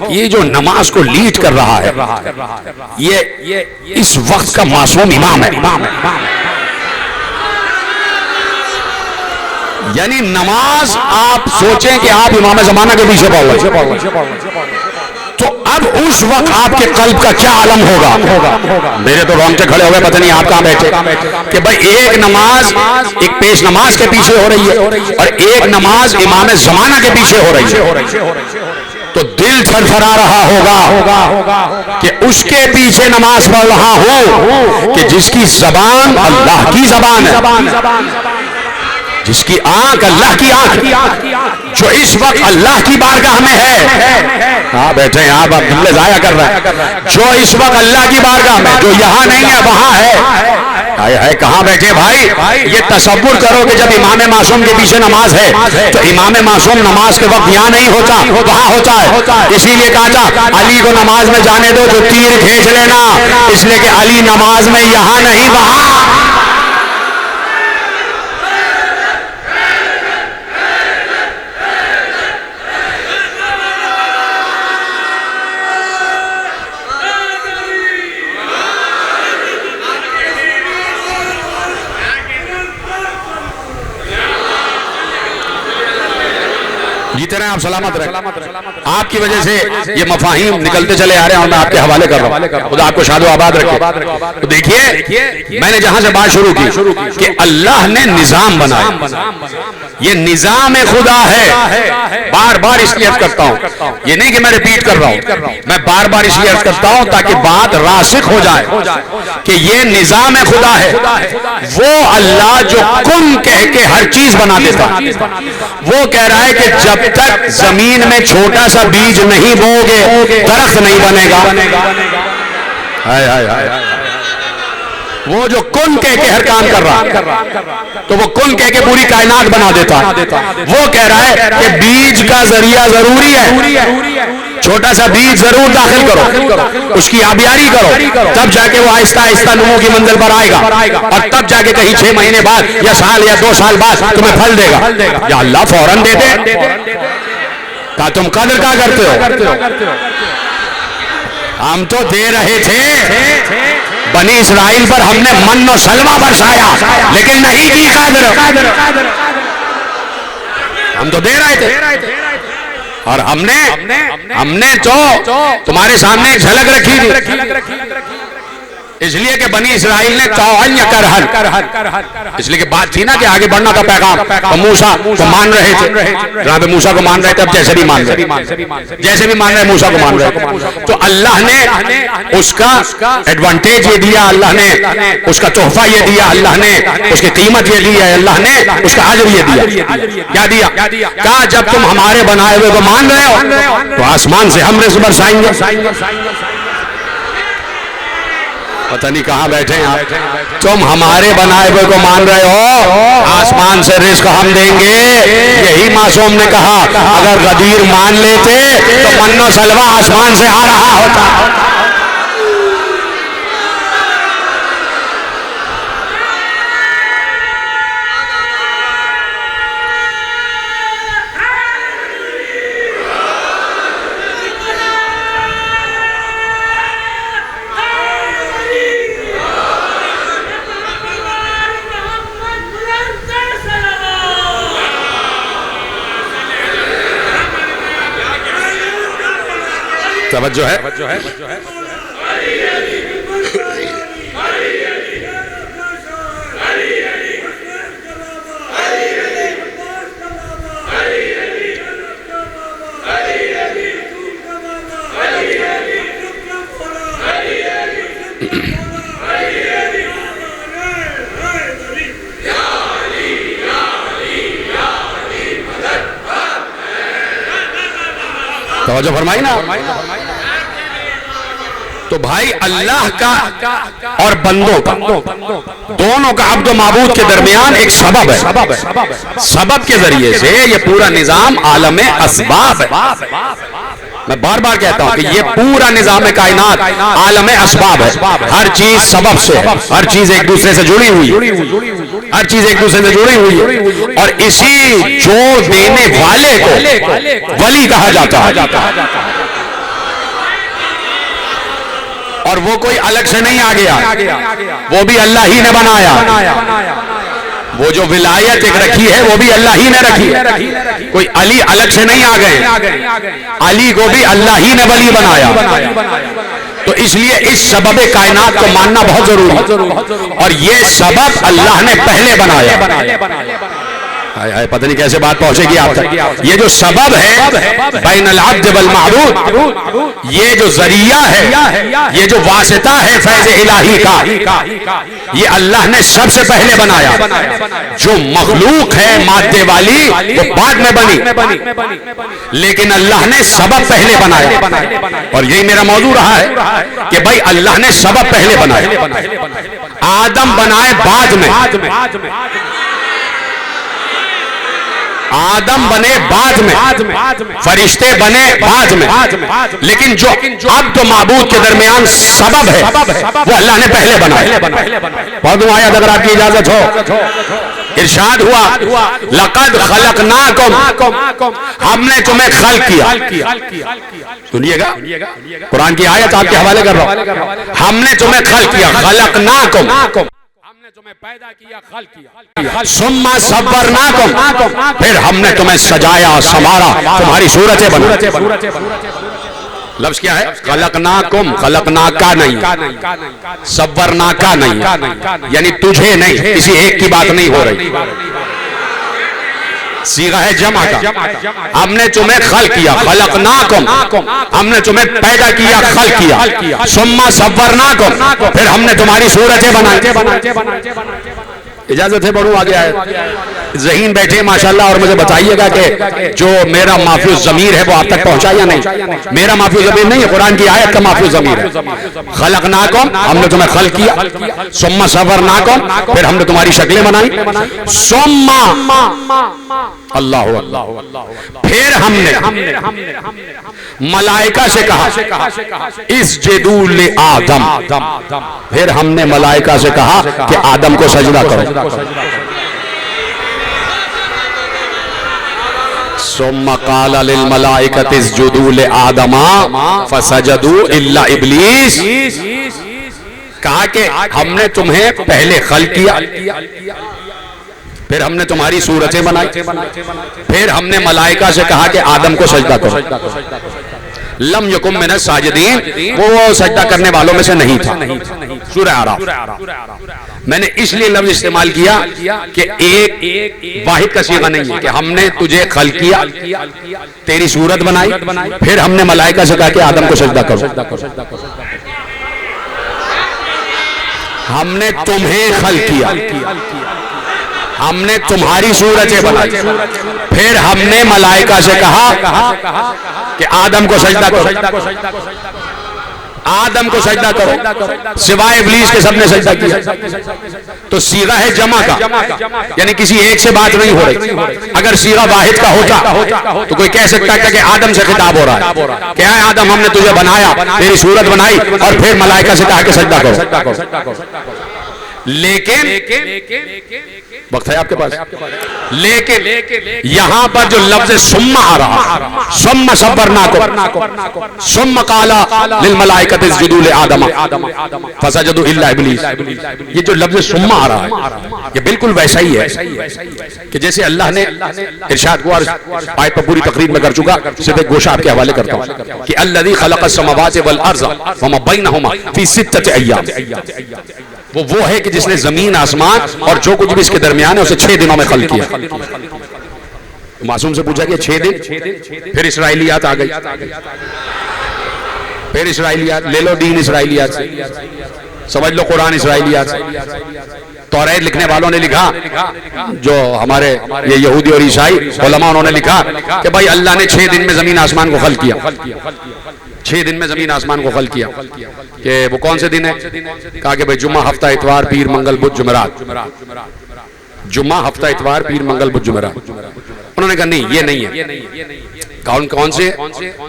یہ جو نماز کو لیڈ کر رہا ہے یہ اس وقت کا معصوم امام ہے. یعنی نماز آپ سوچیں کہ آپ امام زمانہ کے پیچھے پڑھ، تو اب اس وقت آپ کے قلب کا کیا عالم ہوگا. میرے تو رونگٹے کھڑے ہوئے، پتہ نہیں آپ کہاں بیٹھے کہ بھائی ایک نماز ایک پیش نماز کے پیچھے ہو رہی ہے اور ایک نماز امام زمانہ کے پیچھے ہو رہی ہے. تو دل تھر تھرا رہا ہوگا کہ اس کے پیچھے نماز پڑھ رہا ہوں کہ جس کی زبان اللہ کی زبان ہے، جس کی آنکھ اللہ کی آنکھ، جو اس وقت اللہ کی بارگاہ میں ہے. ہاں بیٹھے ہیں آپ جملے ضائع کر رہے ہیں. جو اس وقت اللہ کی بارگاہ میں، جو یہاں نہیں ہے وہاں ہے. کہاں بیٹھے بھائی؟ یہ تصور کرو کہ جب امام معصوم کے پیچھے نماز ہے تو امام معصوم نماز کے وقت یہاں نہیں ہوتا، وہاں ہوتا ہے. اسی لیے کہا تھا علی کو نماز میں جانے دو جو تیر کھینچ لینا، اس لیے کہ علی نماز میں یہاں نہیں وہاں. جیتے رہے آپ، سلامت رہے. آپ کی وجہ سے یہ مفاہیم نکلتے چلے آ رہے ہیں اور میں آپ کے حوالے کر رہا ہوں. خدا آپ کو شاد و آباد رکھے. تو دیکھیے میں نے جہاں سے بات شروع کی کہ اللہ نے نظام بنایا، یہ نظام خدا ہے. بار بار اس لیے عرض کرتا ہوں، یہ نہیں کہ میں ریپیٹ کر رہا ہوں، میں بار بار اس لیے عرض کرتا ہوں تاکہ بات راسخ ہو جائے کہ یہ نظام خدا ہے. وہ اللہ جو کن کہہ کے ہر چیز بنا دیتا، وہ کہہ رہا ہے کہ جب تک زمین میں چھوٹا سا بیج نہیں بو گے درخت نہیں بنے گا. وہ جو کن کہہ کے ہر کام کر رہا تو وہ کن کہہ کے پوری کائنات بنا دیتا. وہ کہہ رہا ہے کہ بیج کا ذریعہ ضروری ہے، چھوٹا سا بیج ضرور داخل کرو، اس کی آبیاری کرو، تب جا کے وہ آہستہ آہستہ نمو کی منزل پر آئے گا اور تب جا کے کہیں 6 مہینے بعد یا سال یا 2 سال بعد تمہیں پھل دے گا. یا اللہ فوراً دے دے. کہا تم قدر کیا کرتے ہو؟ ہم تو دے رہے تھے، بنی اسرائیل پر ہم نے من و سلوہ برسایا لیکن نہیں کی قدر. ہم تو دے رہے تھے اور ہم نے تو تمہارے سامنے ایک جھلک رکھی تھی، اس لیے کہ بنی اسرائیل نے اس لیے کہ بات تھی نا کہ آگے بڑھنا تھا پیغام. موسیٰ کو مان رہے تھے، جناب موسیٰ کو مان رہے تھے، اب جیسے بھی مان رہے موسیٰ کو مان رہے. تو اللہ نے اس کا ایڈوانٹیج یہ دیا، اللہ نے اس کا تحفہ یہ دیا، اللہ نے اس کی قیمت یہ دی ہے، اللہ نے اس کا اجر یہ دیا. کیا دیا؟ کہا جب تم ہمارے بنائے ہوئے کو مان رہے ہو تو آسمان سے ہم رزق برسائیں گے. پتہ نہیں کہاں بیٹھے ہیں. تم ہمارے بنائے ہوئے کو مان رہے ہو، آسمان سے رزق ہم دیں گے. یہی معصوم نے کہا اگر غدیر مان لیتے تو من و سلوہ آسمان سے آ رہا ہوتا. توجہ ہے. توجہ فرمائی نا. تو بھائی اللہ کا اور بندوں کا دونوں کا عبد و معبود کے درمیان ایک سبب ہے. سبب کے ذریعے سے یہ پورا نظام عالم اسباب ہے. میں بار بار کہتا ہوں کہ یہ پورا نظام کائنات عالم اسباب ہے. ہر چیز سبب سے ہے. ہر چیز ایک دوسرے سے جڑی ہوئی ہے. ہر چیز ایک دوسرے سے جڑی ہوئی ہے. اور اسی جوڑ دینے والے کو ولی کہا جاتا ہے. اور وہ کوئی الگ سے نہیں آ گیا, وہ بھی اللہ ہی نے بنایا. وہ جو ولایت ایک رکھی ہے وہ بھی اللہ ہی نے رکھی. کوئی علی الگ سے نہیں آ گئے, علی کو بھی اللہ ہی نے ولی بنایا. تو اس لیے اس سبب کائنات کو ماننا بہت ضروری ہے. اور یہ سبب اللہ نے پہلے بنایا. پتہ نہیں کیسے بات پہنچے گی آپ تک. یہ جو سبب ہے بین العبد والمعبود, یہ جو ذریعہ ہے, یہ جو واسطہ ہے فیض الہی کا, یہ اللہ نے سب سے پہلے بنایا. جو مخلوق ہے مادے والی وہ بعد میں بنی, لیکن اللہ نے سبب پہلے بنایا. اور یہی میرا موضوع رہا ہے کہ بھائی اللہ نے سبب پہلے بنایا. آدم بنائے بعد میں, آدم بنے بعد میں, فرشتے بنے بعد میں, لیکن جو عبد و معبود کے درمیان سبب ہے وہ اللہ نے پہلے بنایا. پڑھ دوں آیت اگر آپ کی اجازت ہو. ارشاد ہوا لقد خلقناکم, ہم نے تمہیں خلق کیا. سنیے گا قرآن کی آیت آپ کے حوالے کر رہا ہوں. ہم نے تمہیں خلق کیا, خلقناکم, تمہیں پیدا کیا, خلق کیا. ثم صورناکم, پھر ہم نے تمہیں سجایا, سنوارا, تمہاری صورتیں بنائی. لفظ کیا ہے؟ خلقناکم, خلقناکا نہیں, صورناکا نہیں, یعنی تجھے نہیں, کسی ایک کی بات نہیں ہو رہی. صیغہ ہے جمع کا. ہم نے تمہیں خلق کیا, خلقناکم, ہم نے تمہیں پیدا کیا, خلق کیا. ثم صورناکم, پھر ہم نے تمہاری صورتیں بنائی. اجازت ہے پڑھوں آگے آئے. ذہین بیٹھے ماشاءاللہ اور مجھے بتائیے گا کہ جو میرا مافی الضمیر ہے وہ آپ تک پہنچا یا نہیں. میرا مافی الضمیر نہیں ہے, قرآن کی آیت کا مافی الضمیر ہے. خلقناکم, ہم نے تمہیں خلق کیا. ثم صورناکم, پھر ہم نے تمہاری شکلیں بنائی. ثم اللہ اللہ, پھر ہم نے ملائکہ سے کہا اسجدوا لآدم, پھر ہم نے ملائکہ سے کہا کہ آدم کو سجدہ کرو. ثم قال للملائکۃ اسجدوا لآدم فسجدوا الا ابلیس, کہا کہ ہم نے تمہیں پہلے خلق کیا, پھر ہم نے تمہاری صورتیں بنائی, پھر ہم نے ملائکہ سے کہا کہ آدم کو سجدہ کرو. لم یکن من الساجدین, وہ سجدہ کرنے والوں میں سے نہیں تھا. سورہ اعراف. میں نے اس لیے لفظ استعمال کیا کہ ایک واحد کا صیغہ نہیں ہے کہ ہم نے تجھے خلق کیا, تیری صورت بنائی, پھر ہم نے ملائکہ سے کہا کہ آدم کو سجدہ کرو. ہم نے تمہیں خلق کیا, ہم نے تمہاری صورتیں بنائی, پھر ہم نے ملائکہ سے کہا کہ آدم کو سجدہ کرو. آدم کو سجدہ کرو, سوائے ابلیس کے سب نے سجدہ کیا. تو صیغہ ہے جمع کا, یعنی کسی ایک سے بات نہیں ہو رہی. اگر صیغہ واحد کا ہوتا تو کوئی کہہ سکتا ہے کہ آدم سے خطاب ہو رہا ہے, کہ اے آدم ہم نے تجھے بنایا, تیری صورت بنائی, اور پھر ملائکہ سے کہا کہ سجدہ کرو. لیکن وقت ہے آپ کے پاس, لیکن یہاں پر جو لفظ ثم آ رہا, ثم صورناکم, ثم قال للملائکۃ اسجدوا لآدم فسجدوا الا ابلیس, یہ جو لفظ ثم آ رہا ہے یہ بالکل ویسا ہی ہے کہ جیسے اللہ نے ارشاد ہوا, آیت پر پوری تقریر میں کر چکا, صرف ایک گوشہ آپ کے حوالے کرتا ہوں کہ الذی خلق السماوات والارض وما بینہما فی ستۃ ایام, وہ ہے کہ جس نے زمین آسمان اور جو کچھ بھی اس کے درمیان ہے اسے 6 دنوں میں خلق کیا. معصوم سے پوچھا کہ 6 دن, پھر اسرائیلیات آ گئی, پھر اسرائیلیات لے لو, دین اسرائیلیات سے سمجھ لو, قرآن اسرائیلیات سے, توریت لکھنے والوں نے لکھا، جو ہمارے یہ یہودی اور عیسائی علماء انہوں نے لکھا کہ بھائی اللہ نے 6 دن میں زمین آسمان کو خلق کیا، 6 دن میں زمین آسمان کو خلق کیا، کہ وہ کون سے دن ہے؟ کہا کہ بھئی جمعہ، ہفتہ، اتوار، پیر، منگل، بدھ، جمعرات، جمعہ، ہفتہ، اتوار، پیر، منگل، بدھ، جمعرات۔ انہوں نے کہا نہیں یہ نہیں ہے۔ کون سے؟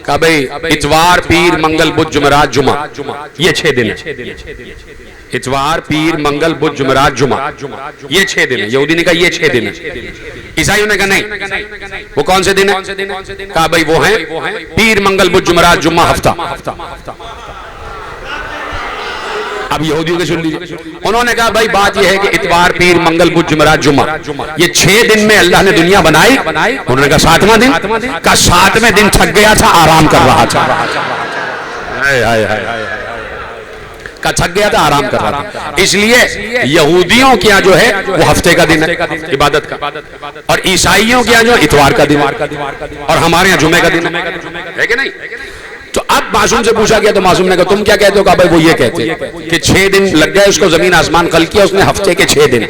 کہا بھئی اتوار، پیر، منگل، بدھ، جمعرات، جمعہ، یہ 6 دن ہے۔ اتوار، پیر، منگل، بدھ، جمعرات، جمعہ، یہ 6 دن ہے۔ یہودی نے کہا یہ 6 دن ہے۔ عیسائیوں نے کہا نہیں، وہ کون سے دن ہے؟ کہا بھئی وہ ہیں پیر، منگل، بدھ، جمعرات، جمعہ، ہفتہ۔ اب یہودیوں کے سن لیجئے، انہوں نے کہا بھائی بات یہ ہے کہ اتوار، پیر، منگل، بدھ، جمعرات، جمعہ، یہ 6 دن میں اللہ نے دنیا بنائی۔ انہوں نے کہا 7واں دن؟ کہا 7ویں دن تھک گیا تھا، آرام کر رہا تھا۔ کہا تھک گیا تھا، آرام کر رہا تھا۔ اس لیے یہودیوں کیا جو ہے وہ ہفتے کا دن ہے عبادت کا، اور عیسائیوں کیا جو اتوار کا دن ہے، اور ہمارے یہاں جمعے کا دن ہے کہ نہیں؟ تو اب معصوم سے پوچھا گیا تو معصوم نے کہا تم کیا کہتے ہو؟ کہا بھائی وہ یہ کہتے ہیں کہ 6 دن لگ گئے اس کو زمین آسمان خلق کیا، اس نے ہفتے کے 6 دن،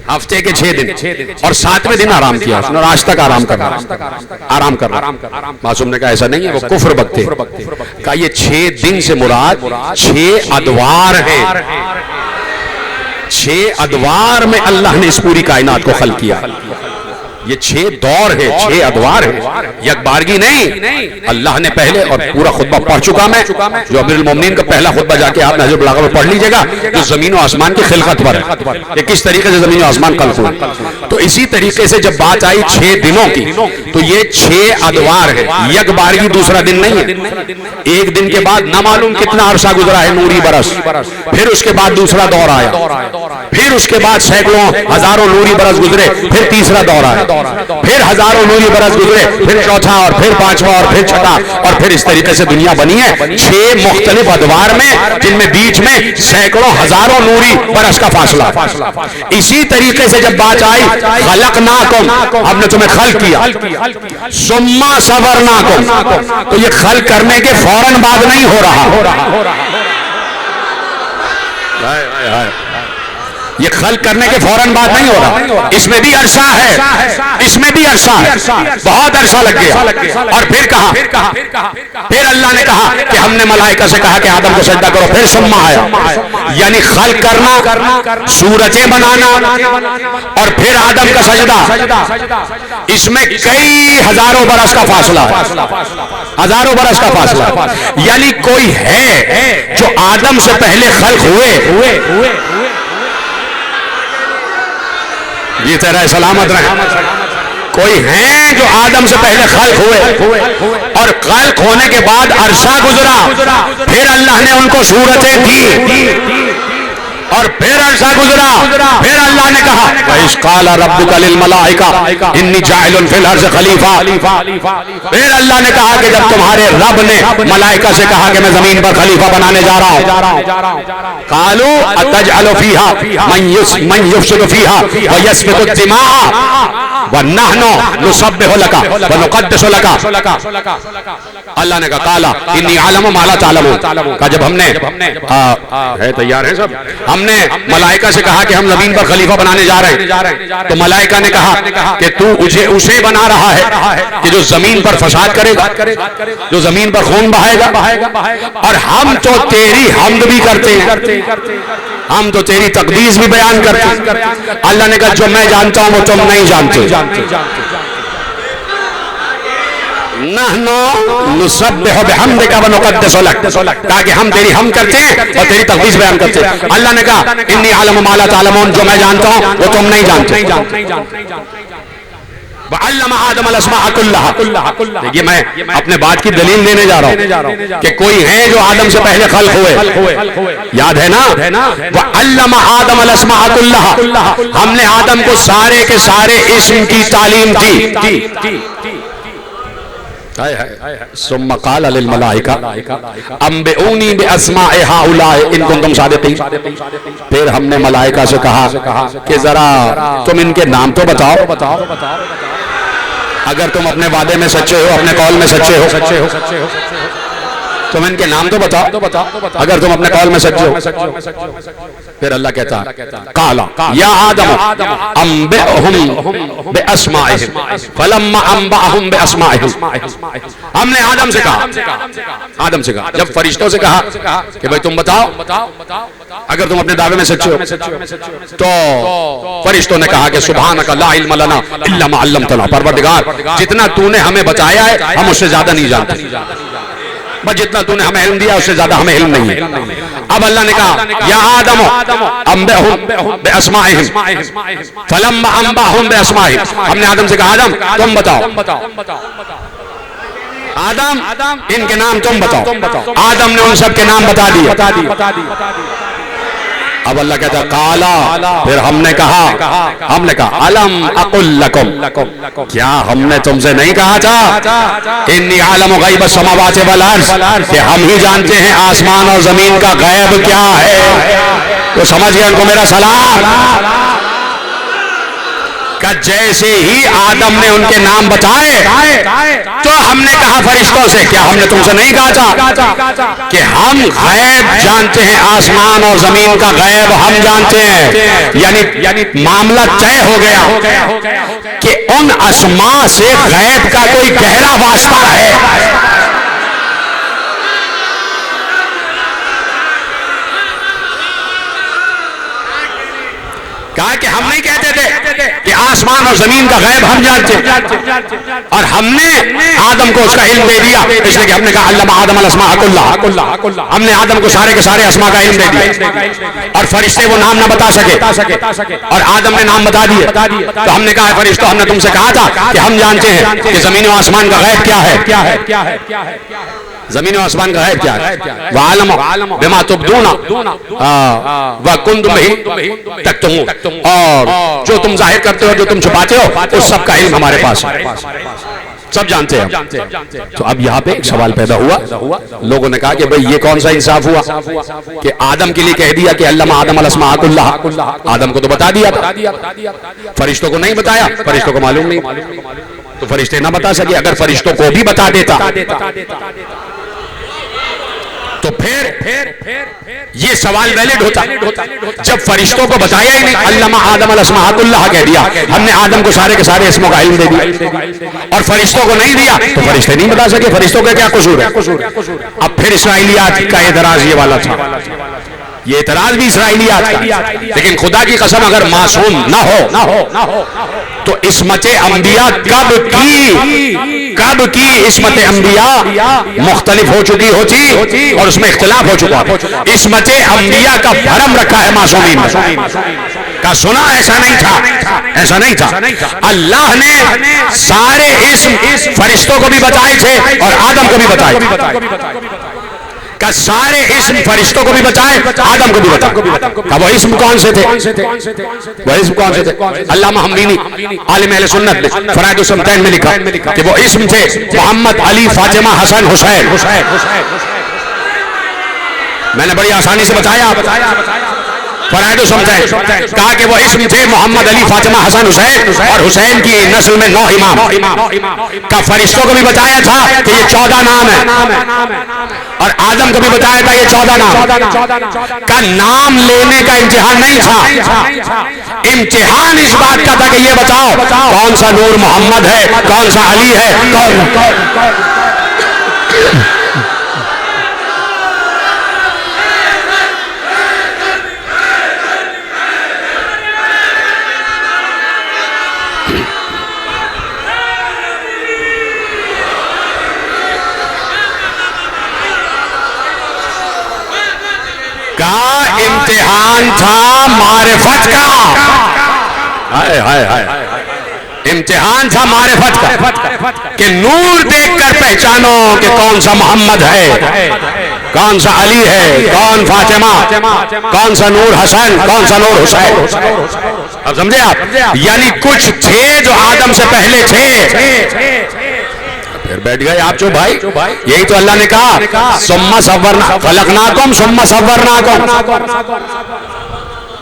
ہفتے کے 6 دن، اور 7ویں دن آرام کیا اس نے، اور آج تک آرام کر رہا۔ معصوم نے کہا ایسا نہیں ہے، وہ کفر بکتے۔ کہا یہ 6 دن سے مراد 6 ادوار ہیں، 6 ادوار میں اللہ نے اس پوری کائنات کو خلق کیا۔ یہ 6 دور ہے، 6 ادوار ہے، یک بارگی نہیں۔ اللہ نے پہلے، اور پورا خطبہ پڑھ چکا میں، جو امیر المومنین کا پہلا خطبہ جا کے آپ نہج البلاغہ میں پڑھ لیجئے گا، جو زمین و آسمان کی خلقت پر ہے کہ کس طریقے سے زمین و آسمان خلق ہوئے۔ تو اسی طریقے سے جب بات آئی 6 دنوں کی، تو یہ 6 ادوار ہے، یک بارگی دوسرا دن نہیں ہے۔ ایک دن کے بعد نہ معلوم کتنا عرصہ گزرا ہے، نوری برس، پھر اس کے بعد دوسرا دور آیا، پھر اس کے بعد سینکڑوں ہزاروں نوری برس گزرے، پھر تیسرا دور آیا، پھر ہزاروں نوری برس گزرے، پھر چوتھا، اور پھر 5واں، اور پھر 6واں، اور پھر اس طریقے سے دنیا بنی ہے 6 مختلف ادوار میں، جن میں بیچ میں سینکڑوں ہزاروں نوری برس کا فاصلہ۔ اسی طریقے سے جب بات آئی خلقناکم، ہم نے تمہیں خلق کیا، ثم صورناکم، تو یہ خلق کرنے کے فوراً بعد نہیں ہو رہا، یہ خلق کرنے کے فوراً بعد نہیں ہو رہا، اس میں بھی عرصہ ہے، اس میں بھی عرصہ ہے، بہت عرصہ لگ گیا۔ اور پھر کہا، پھر اللہ نے کہا کہ ہم نے ملائکہ سے کہا کہ آدم کو سجدہ کرو، پھر ثم آیا، یعنی خلق کرنا، صورتیں بنانا، اور پھر آدم کا سجدہ، اس میں کئی ہزاروں برس کا فاصلہ ہے، ہزاروں برس کا فاصلہ، یعنی کوئی ہے جو آدم سے پہلے خلق ہوئے، یہ تیرا سلامت رہے، کوئی ہیں جو آدم سے پہلے خلق ہوئے، اور خلق ہونے کے بعد عرصہ گزرا، پھر اللہ نے ان کو صورتیں دی، اور پھر عرصہ گزرا، پھر اللہ نے کہا وَإِذْ قَالَ رَبُّكَ لِلْمَلَائِكَةِ إِنِّي جَاعِلٌ فِي الْأَرْضِ خَلِيفَةً، پھر اللہ نے کہا کہ جب تمہارے رب نے ملائکہ سے کہا کہ میں زمین پر خلیفہ بنانے جا رہا ہوں، قَالُوا أَتَجْعَلُ فِيهَا مَن يُفْسِدُ فِيهَا وَيَسْفِكُ الدِّمَاءَ وَنَحْنُ نُسَبِّحُ لَكَ وَنُقَدِّسُ لَكَ۔ اللہ نے کہا قَالَ إِنِّي أَعْلَمُ مَا لَا تَعْلَمُونَ، کہا جب ہم نے، ہے تیار ہیں سب، ہم نے ملائکہ سے کہا کہ ہم زمین پر خلیفہ بنانے جا رہے ہیں، تو ملائکہ نے کہا کہ تو اسے بنا رہا ہے کہ جو زمین پر فساد کرے گا، جو زمین پر خون بہائے گا، اور ہم تو تیری حمد بھی کرتے ہیں، ہم تو تیری تقدیس بھی بیان کرتے ہیں۔ اللہ نے کہا جو میں جانتا ہوں وہ تم نہیں جانتے، نحنو نسبح بحمدک ونقدس لک، تاکہ ہم تیری حمد کرتے ہیں اور تیری تقدیس بیان کرتے ہیں۔ اللہ نے کہا انی اعلم ما لا تعلمون، جو میں جانتا ہوں وہ تم نہیں جانتے۔ وَعَلَّمَ آدَمَ الْأَسْمَاءَ كُلَّهَا، دیکھیے میں اپنے بات کی دلیل دینے جا رہا ہوں کہ کوئی ہیں جو آدم سے پہلے خلق ہوئے، یاد ہے نا؟ وَعَلَّمَ آدَمَ الْأَسْمَاءَ كُلَّهَا، ہم نے آدم کو سارے کے سارے اسم کی تعلیم دی۔ ثم قال للملائکہ انبئونی باسماء ہؤلاء ان کنتم صادقین، پھر ہم نے ملائکہ سے کہا کہ ذرا تم ان کے نام تو بتاؤ، اگر تم اپنے وعدے میں سچے ہو، اپنے قول میں سچے ہو۔ تم ان کے نام تو بتاؤ اگر تم اپنے قول میں سچے ہو. پھر اللہ کہتا ہے قال یا آدم انبئهم باسمائهم فلما انبأهم باسمائهم. ہم نے آدم سے کہا جب فرشتوں سے کہا کہ بھئی تم بتاؤ اگر تم اپنے دعوے میں سچے ہو, تو فرشتوں نے کہا کہ سبحانک لا علم لنا الا ما علمتنا. پروردگار جتنا تو نے ہمیں بتایا ہے ہم اس سے زیادہ نہیں جانتے, بس جتنا تو نے ہمیں علم دیا اس سے زیادہ ہمیں علم نہیں ہے. اب اللہ نے کہا یا آدم انبئهم باسمائهم فلما انبأهم باسمائهم. ہم نے آدم سے کہا آدم تم بتاؤ, آدم ان کے نام تم بتاؤ. آدم نے ان سب کے نام بتا دیے. اب اللہ کہتا ہے قالا, پھر ہم نے کہا الم اقل لکم, کیا ہم نے تم سے نہیں کہا تھا انی عالم غیب السماوات والارض, کہ ہم ہی جانتے ہیں آسمان اور زمین کا غیب کیا ہے. تو سمجھ گئے ان کو میرا سلام. کہ جیسے ہی آدم نے ان کے نام بتائے تو ہم نے کہا فرشتوں سے کیا ہم نے تم سے نہیں کہا تھا کہ ہم غیب جانتے ہیں, آسمان اور زمین کا غیب ہم جانتے ہیں. یعنی معاملہ طے ہو گیا کہ ان اسماء سے غیب کا کوئی گہرا واسطہ ہے. کہا کہ ہم نہیں کہتے تھے کہ آسمان اور زمین کا غیب ہم جانتے ہیں, اور ہم نے آدم کو اس کا علم دے دیا, اس لیے کہ ہم نے کہا علم آدم الاسماء کلھا, ہم نے آدم کو سارے کے سارے اسماء کا علم دے دیا. اور فرشتے وہ نام نہ بتا سکے اور آدم نے نام بتا دیے. تو ہم نے کہا فرشتوں ہم نے تم سے کہا تھا کہ ہم جانتے ہیں کہ زمین و آسمان کا غیب کیا ہے. زمین و آسمان کا غیب کیا ہے. وَعَلَمَ بِمَا تُبْدُونَ وَكُنْتُمْ بِهِ تَكْتُمُونَ, اور جو تم ظاہر کرتے ہو جو تم چھپاتے ہو اس سب کا علم ہمارے پاس ہے, سب جانتے ہیں. تو اب یہاں پہ ایک سوال پیدا ہوا, لوگوں نے کہا کہ بھئی یہ کون سا انصاف ہوا کہ آدم کے لیے کہہ دیا کہ علم آدم الاسماء کلھا, آدم کو تو بتا دیا تھا, فرشتوں کو نہیں بتایا, فرشتوں کو معلوم نہیں, تو فرشتے نہ بتا سکے. اگر فرشتوں کو بھی بتا دیتا تو پھر یہ سوال ویلڈ ہوتا. جب فرشتوں کو بتایا ہی نہیں, علم آدم الاسماء کلھا کہہ دیا, ہم نے آدم کو سارے کے سارے اسموں کا علم دے دیا, اور فرشتوں کو نہیں دیا تو فرشتے نہیں بتا سکے. فرشتوں کا کیا قصور ہے. اب پھر اسرائیلیات کا اعتراض یہ والا تھا, یہ اعتراض بھی اسرائیلیات کا, لیکن خدا کی قسم اگر معصوم نہ ہو تو عصمت انبیاء کب کی عصمت انبیاء مختلف ہو چکی ہوتی اور اس میں اختلاف ہو چکا. عصمت انبیاء کا بھرم رکھا ہے معصومین کا, سنا ایسا نہیں تھا. اللہ نے سارے اسم فرشتوں کو بھی بتائے تھے اور آدم کو بھی بتائے, کہ سارے اسم فرشتوں کو بھی بتائے آدم کو بھی بتائے. وہ اسم کون سے تھے, علامہ حمدینی عالم اہل سنت نے فرائض الصمتین میں لکھا کہ وہ اسم تھے محمد, علی, فاطمہ, حسن, حسین. میں نے بڑی آسانی سے بتایا فرائض الصمتین, کہا کہ وہ اسم تھے محمد, علی, فاطمہ, حسن, حسین, اور حسین کی نسل میں 9 امام. کا فرشتوں کو بھی بتایا تھا کہ یہ 14 نام ہے, اور آدم کو بھی بتایا تھا یہ 14 نام. کا نام لینے کا امتحان نہیں تھا, امتحان اس بات کا تھا کہ یہ بتاؤ کون سا نور محمد ہے, کون سا علی ہے, امتحان تھا معرفت کا, امتحان تھا معرفت کا, کہ نور دیکھ کر پہچانو کہ کون سا محمد ہے, کون سا علی ہے, کون فاطمہ, کون سا نور حسن, کون سا نور حسین. اب سمجھے آپ, یعنی کچھ تھے جو آدم سے پہلے تھے, پھر بیٹھ گئے آپ جو بھائی. یہی تو اللہ نے کہا ثم صورنا خلقناکم ثم صورناکم.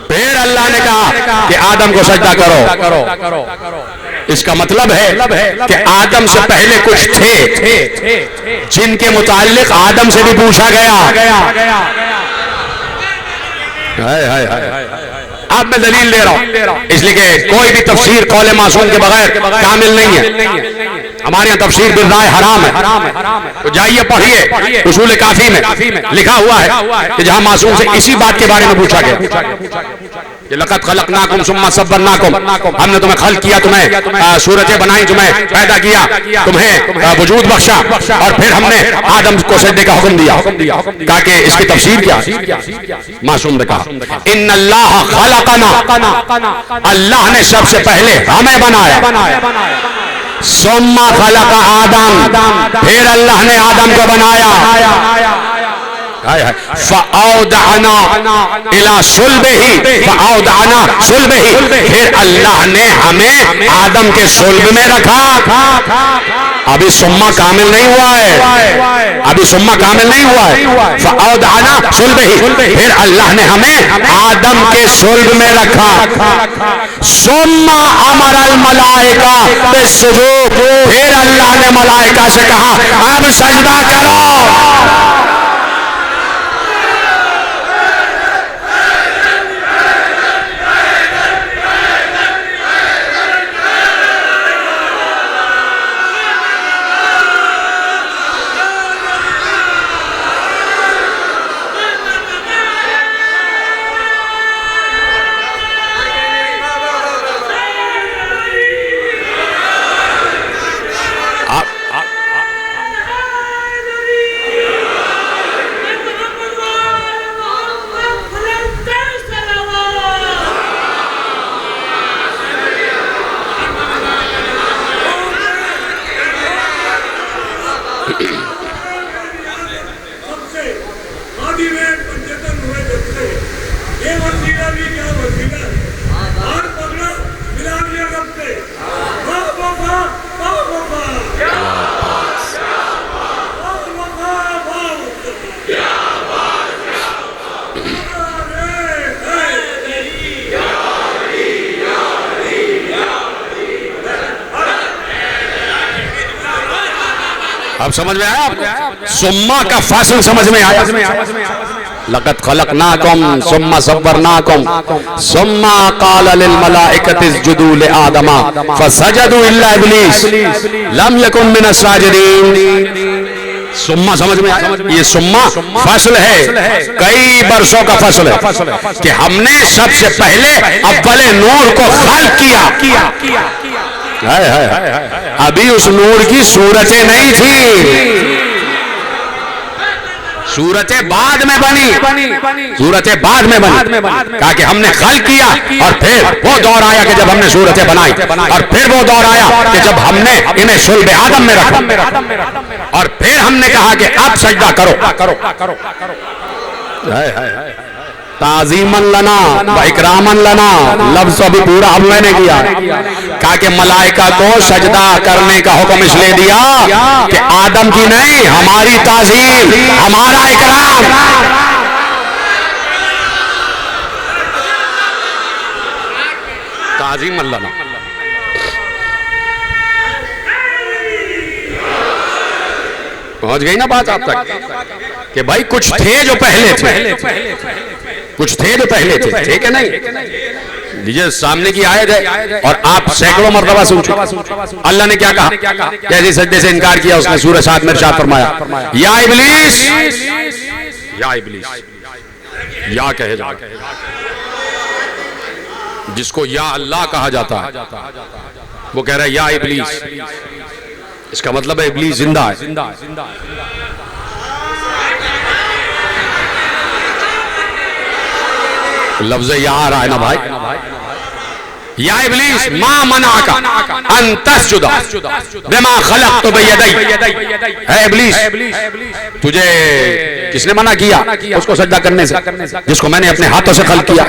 پھر اللہ نے کہا کہ آدم کو سجدہ کرو, اس کا مطلب ہے کہ آدم سے پہلے کچھ تھے جن کے متعلق آدم سے بھی پوچھا گیا. اب میں دلیل لے رہا ہوں، اس لیے کہ کوئی بھی تفسیر قول معصوم کے بغیر کامل نہیں ہے. ہمارے یہاں تفسیر بالرائے حرام ہے. تو جائیے پڑھیے اصول کافی میں لکھا ہوا ہے کہ جہاں معصوم سے اسی بات کے بارے میں پوچھا گیا کہ لقد خلقناکم ثم صورناکم، ہم نے تمہیں خلق کیا، تمہیں صورتیں بنائی، تمہیں پیدا کیا، تمہیں وجود بخشا، اور پھر ہم نے آدم کو سجدے کا حکم دیا. کہا کہ اس کی تفسیر کیا؟ معصوم نے کہا ان اللہ خلقنا، اللہ نے سب سے پہلے ہمیں بنایا. ثم خلق آدم، پھر اللہ نے آدم کو بنایا. فَأَوْدَعَنَا إِلَى صُلْبِهِ، فَأَوْدَعَنَا صُلْبِهِ، پھر اللہ نے ہمیں آدم کے صلب میں رکھا. ابھی سما کامل نہیں ہوا ہے، ابھی سما کامل نہیں ہوا ہے. فَأَوْدَعَنَا صُلْبِهِ، پھر اللہ نے ہمیں آدم کے صلب میں رکھا. ثُمَّ أَمَرَ الْمَلَائِكَةَ بِالسُّجُودِ، پھر اللہ نے ملائکہ سے کہا اب سجدہ کرو. اب سمجھ میں آیا؟ سما کا فاصل سمجھ میں آیا. لقد خلقناکم ثم صورناکم ثم قال للملائکۃ اسجدوا لآدم فسجدوا الا ابلیس لم یکن من الساجدین. سما سمجھ میں آیا؟ یہ سما فصل ہے، کئی برسوں کا فصل ہے کہ ہم نے سب سے پہلے اول نور کو خلق کیا. ابھی اس نور کی صورتیں نہیں تھی، صورتیں بعد میں بنی، صورتیں بعد میں بنی. کہا کہ ہم نے خلق کیا اور پھر وہ دور آیا کہ جب ہم نے صورتیں بنائی، اور پھر وہ دور آیا کہ جب ہم نے انہیں صلب آدم میں رکھا، اور پھر ہم نے کہا کہ اب سجدہ کرو. تعظیماً لنا و اکراماً لنا، لفظ ابھی پورا ہم نے کیا. کہا کہ ملائکہ کو سجدہ کرنے کا حکم اس لیے دیا کہ آدم کی نہیں، ہماری تعظیم، ہمارا اکرام. تعظیماً لنا. پہنچ گئی نا بات آپ تک کہ بھائی کچھ تھے جو پہلے تھے، کچھ تھے جو پہلے تھے، ٹھیک ہے نہیں؟ لیجئے سامنے کی آیت ہے اور آپ سینکڑوں مرتبہ سن چکے. اللہ نے کیا کہا؟ کیسے سجدے سے انکار کیا؟ اس نے سورہ 7 میں ارشاد فرمایا یا ابلیس، یا ابلیس، یا کہے جا جس کو یا اللہ کہا جاتا ہے وہ کہہ رہا ہے یا ابلیس. اس کا مطلب ہے ابلیس زندہ ہے. لفظ یا آ رہا ہے نا بھائی. یا ابلیس ما منعک ان تسجد بما خلقت بیدی. اے ابلیس، تجھے کس نے منع کیا اس کو سجدہ کرنے سے جس کو میں نے اپنے ہاتھوں سے خلق کیا؟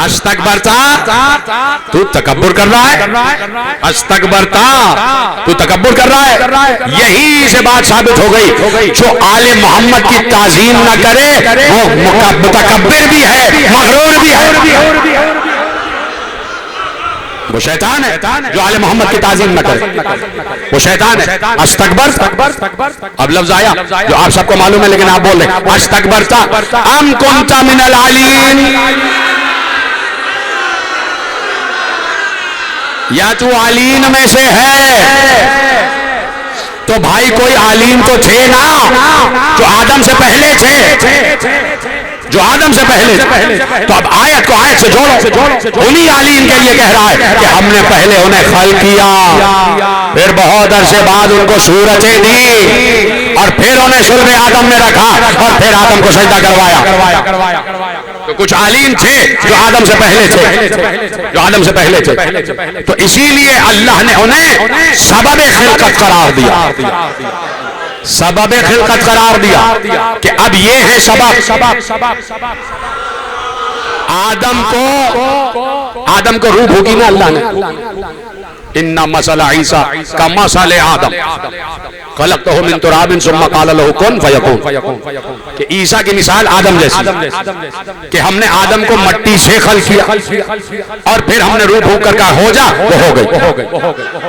استکبرتا تو تکبر کر رہا ہے، استکبرتا تو تکبر کر رہا ہے. یہی سے بات ثابت ہو گئی جو آل محمد کی تعظیم نہ کرے وہ متکبر بھی ہے، مغرور بھی ہے، وہ شیطان ہے. جو آل محمد کی تعظیم نہ کرے وہ شیطان ہے. استکبر، اب لفظ آیا جو آپ سب کو معلوم ہے لیکن آپ بول رہے ہیں، استکبرتا ام کنت من العالین، یا تو عالین میں سے ہے. تو بھائی کوئی عالین تو تھے نا جو آدم سے پہلے تھے، جو آدم سے پہلے تھے. تو اب آیت کو آیت سے جوڑو، انہی عالین کے لیے کہہ رہا ہے کہ ہم نے پہلے انہیں خلق کیا، پھر بہت عرصے بعد ان کو صورتیں دی اور پھر انہیں صلب آدم میں رکھا اور پھر آدم کو سجدہ کروایا. تو کچھ عالین تھے جو آدم سے پہلے تھے، جو آدم سے پہلے تھے. تو اسی لیے اللہ نے انہیں سبب خلقت قرار دیا، سبب خلقت قرار دیا کہ اب یہ ہے سبب. آدم کو روح بھوکی نا اللہ نے، ان مثل عیسیٰ کمثل آدم خلقتہ من تراب ثم قال له کن فیکون، کہ عیسیٰ کی مثال آدم جیسی کہ ہم نے آدم کو مٹی سے خلق کیا اور پھر ہم نے روح بھوک کر کہا ہو جا، وہ ہو گئی.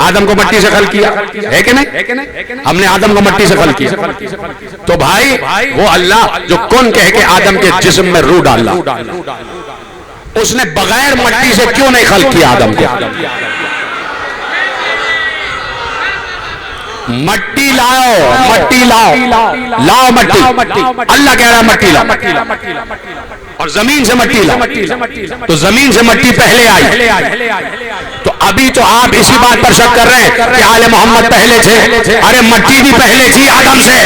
آدم کو مٹی سے خلق کیا ہے کہ نہیں؟ ہم نے آدم کو مٹی سے خلق کیا. تو بھائی وہ اللہ جو کن کہہ کے آدم کے جسم میں روح ڈالا، اس نے بغیر مٹی سے کیوں نہیں خلق کیا آدم کو؟ مٹی لاؤ، مٹی لاؤ مٹی. اللہ کہہ رہا ہے مٹی لاؤ اور زمین سے مٹی لاؤ. تو زمین سے مٹی پہلے آئی. تو ابھی تو آپ اسی بات پر شک کر رہے ہیں کہ آل محمد پہلے تھے. ارے مٹی بھی پہلے تھی آدم سے.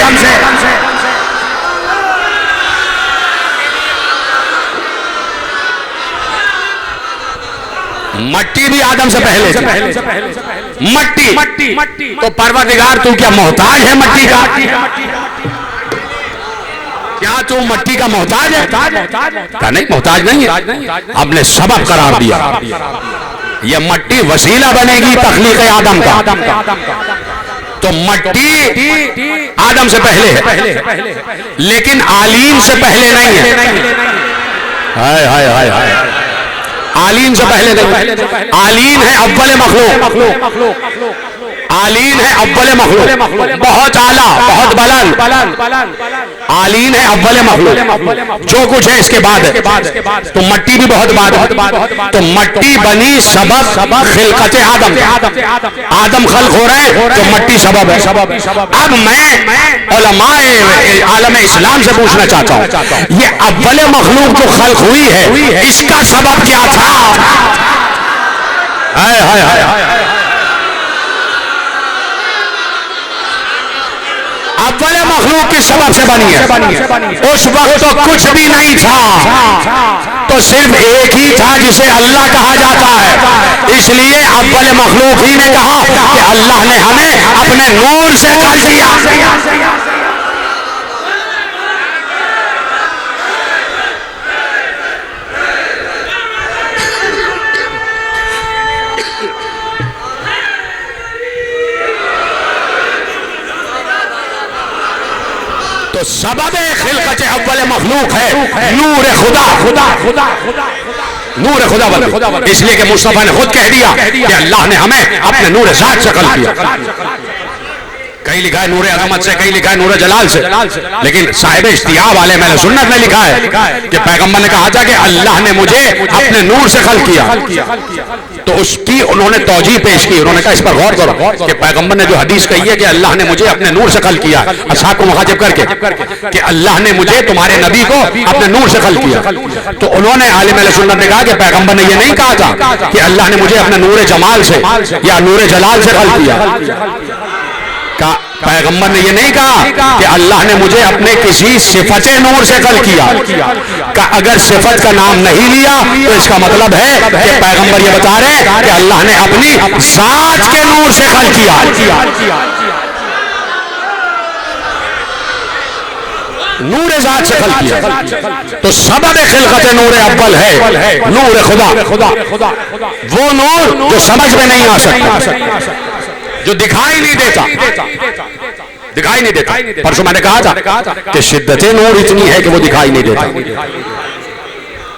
مٹی بھی آدم سے پہلے تھی. مٹی تو پروردگار تو کیا محتاج ہے مٹی کا؟ کیا تو مٹی کا محتاج ہے؟ کہا نہیں، محتاج نہیں ہے. ہم نے سبب قرار دیا. یہ مٹی وسیلہ بنے گی تخلیق آدم کا. تو مٹی آدم سے پہلے ہے لیکن عالین سے پہلے نہیں ہے. ہائے ہائے ہائے ہائے، عالین سے پہلے نہیں. عالین ہے اول مخلوق، عالین ہے اول مخلوق، بہت اعلیٰ، بہت بلند. عالین ہے اول مخلوق، جو کچھ ہے اس کے بعد ہے. تو مٹی بھی بہت بعد ہے. تو مٹی بنی سبب خلقت آدم. آدم خلق ہو رہے ہیں تو مٹی سبب ہے. اب میں علماء عالم اسلام سے پوچھنا چاہتا ہوں، یہ اول مخلوق جو خلق ہوئی ہے اس کا سبب کیا تھا؟ اول مخلوق کس سبب سے بنی ہے؟ اس وقت تو کچھ بھی نہیں تھا، تو صرف ایک ہی تھا جسے اللہ کہا جاتا ہے. اس لیے اول مخلوق ہی نے کہا کہ اللہ نے ہمیں اپنے نور سے خلق کیا. تو سبب خلقت اول مخلوق ہے نور خدا. نور خدا بن، اس لیے کہ مصطفیٰ نے خود کہہ دیا کہ اللہ نے ہمیں اپنے نور ذات سے خلق کیا. کہیں لکھا ہے نور عظمت سے، کہیں لکھا ہے نور جلال سے، لیکن صاحب اشتیاق والے میں نے سنت میں لکھا ہے کہ پیغمبر نے کہا تھا کہ اللہ نے مجھے اپنے نور سے خلق کیا. تو اس کی انہوں نے توجیہ پیش کی. انہوں نے کہا اس پر غور کرو کہ پیغمبر نے جو حدیث کہی ہے کہ اللہ نے مجھے اپنے نور سے خلق کیا، اصحاب کو مخاطب کر کے کہ اللہ نے مجھے تمہارے نبی کو اپنے نور سے خلق کیا. تو انہوں نے عالم اہل سنت نے کہا کہ پیغمبر نے یہ نہیں کہا تھا کہ اللہ نے مجھے اپنے نور جمال سے یا نور جلال سے خلق کیا. پیغمبر نے یہ نہیں کہا کہ اللہ نے مجھے اپنے کسی صفت نور سے خلق کیا. کہ اگر صفت کا نام نہیں لیا تو اس کا مطلب ہے کہ پیغمبر یہ بتا رہے ہیں کہ اللہ نے اپنی ذات کے نور سے خلق کیا. نور ذات سے خلق کیا، تو سبب خلقت نور اول ہے نور خدا، وہ نور جو سمجھ میں نہیں آ سکتا، جو دکھائی نہیں دیتا۔ پرسوں میں نے کہا تھا کہ شدت نور اتنی ہے کہ وہ دکھائی نہیں دیتا،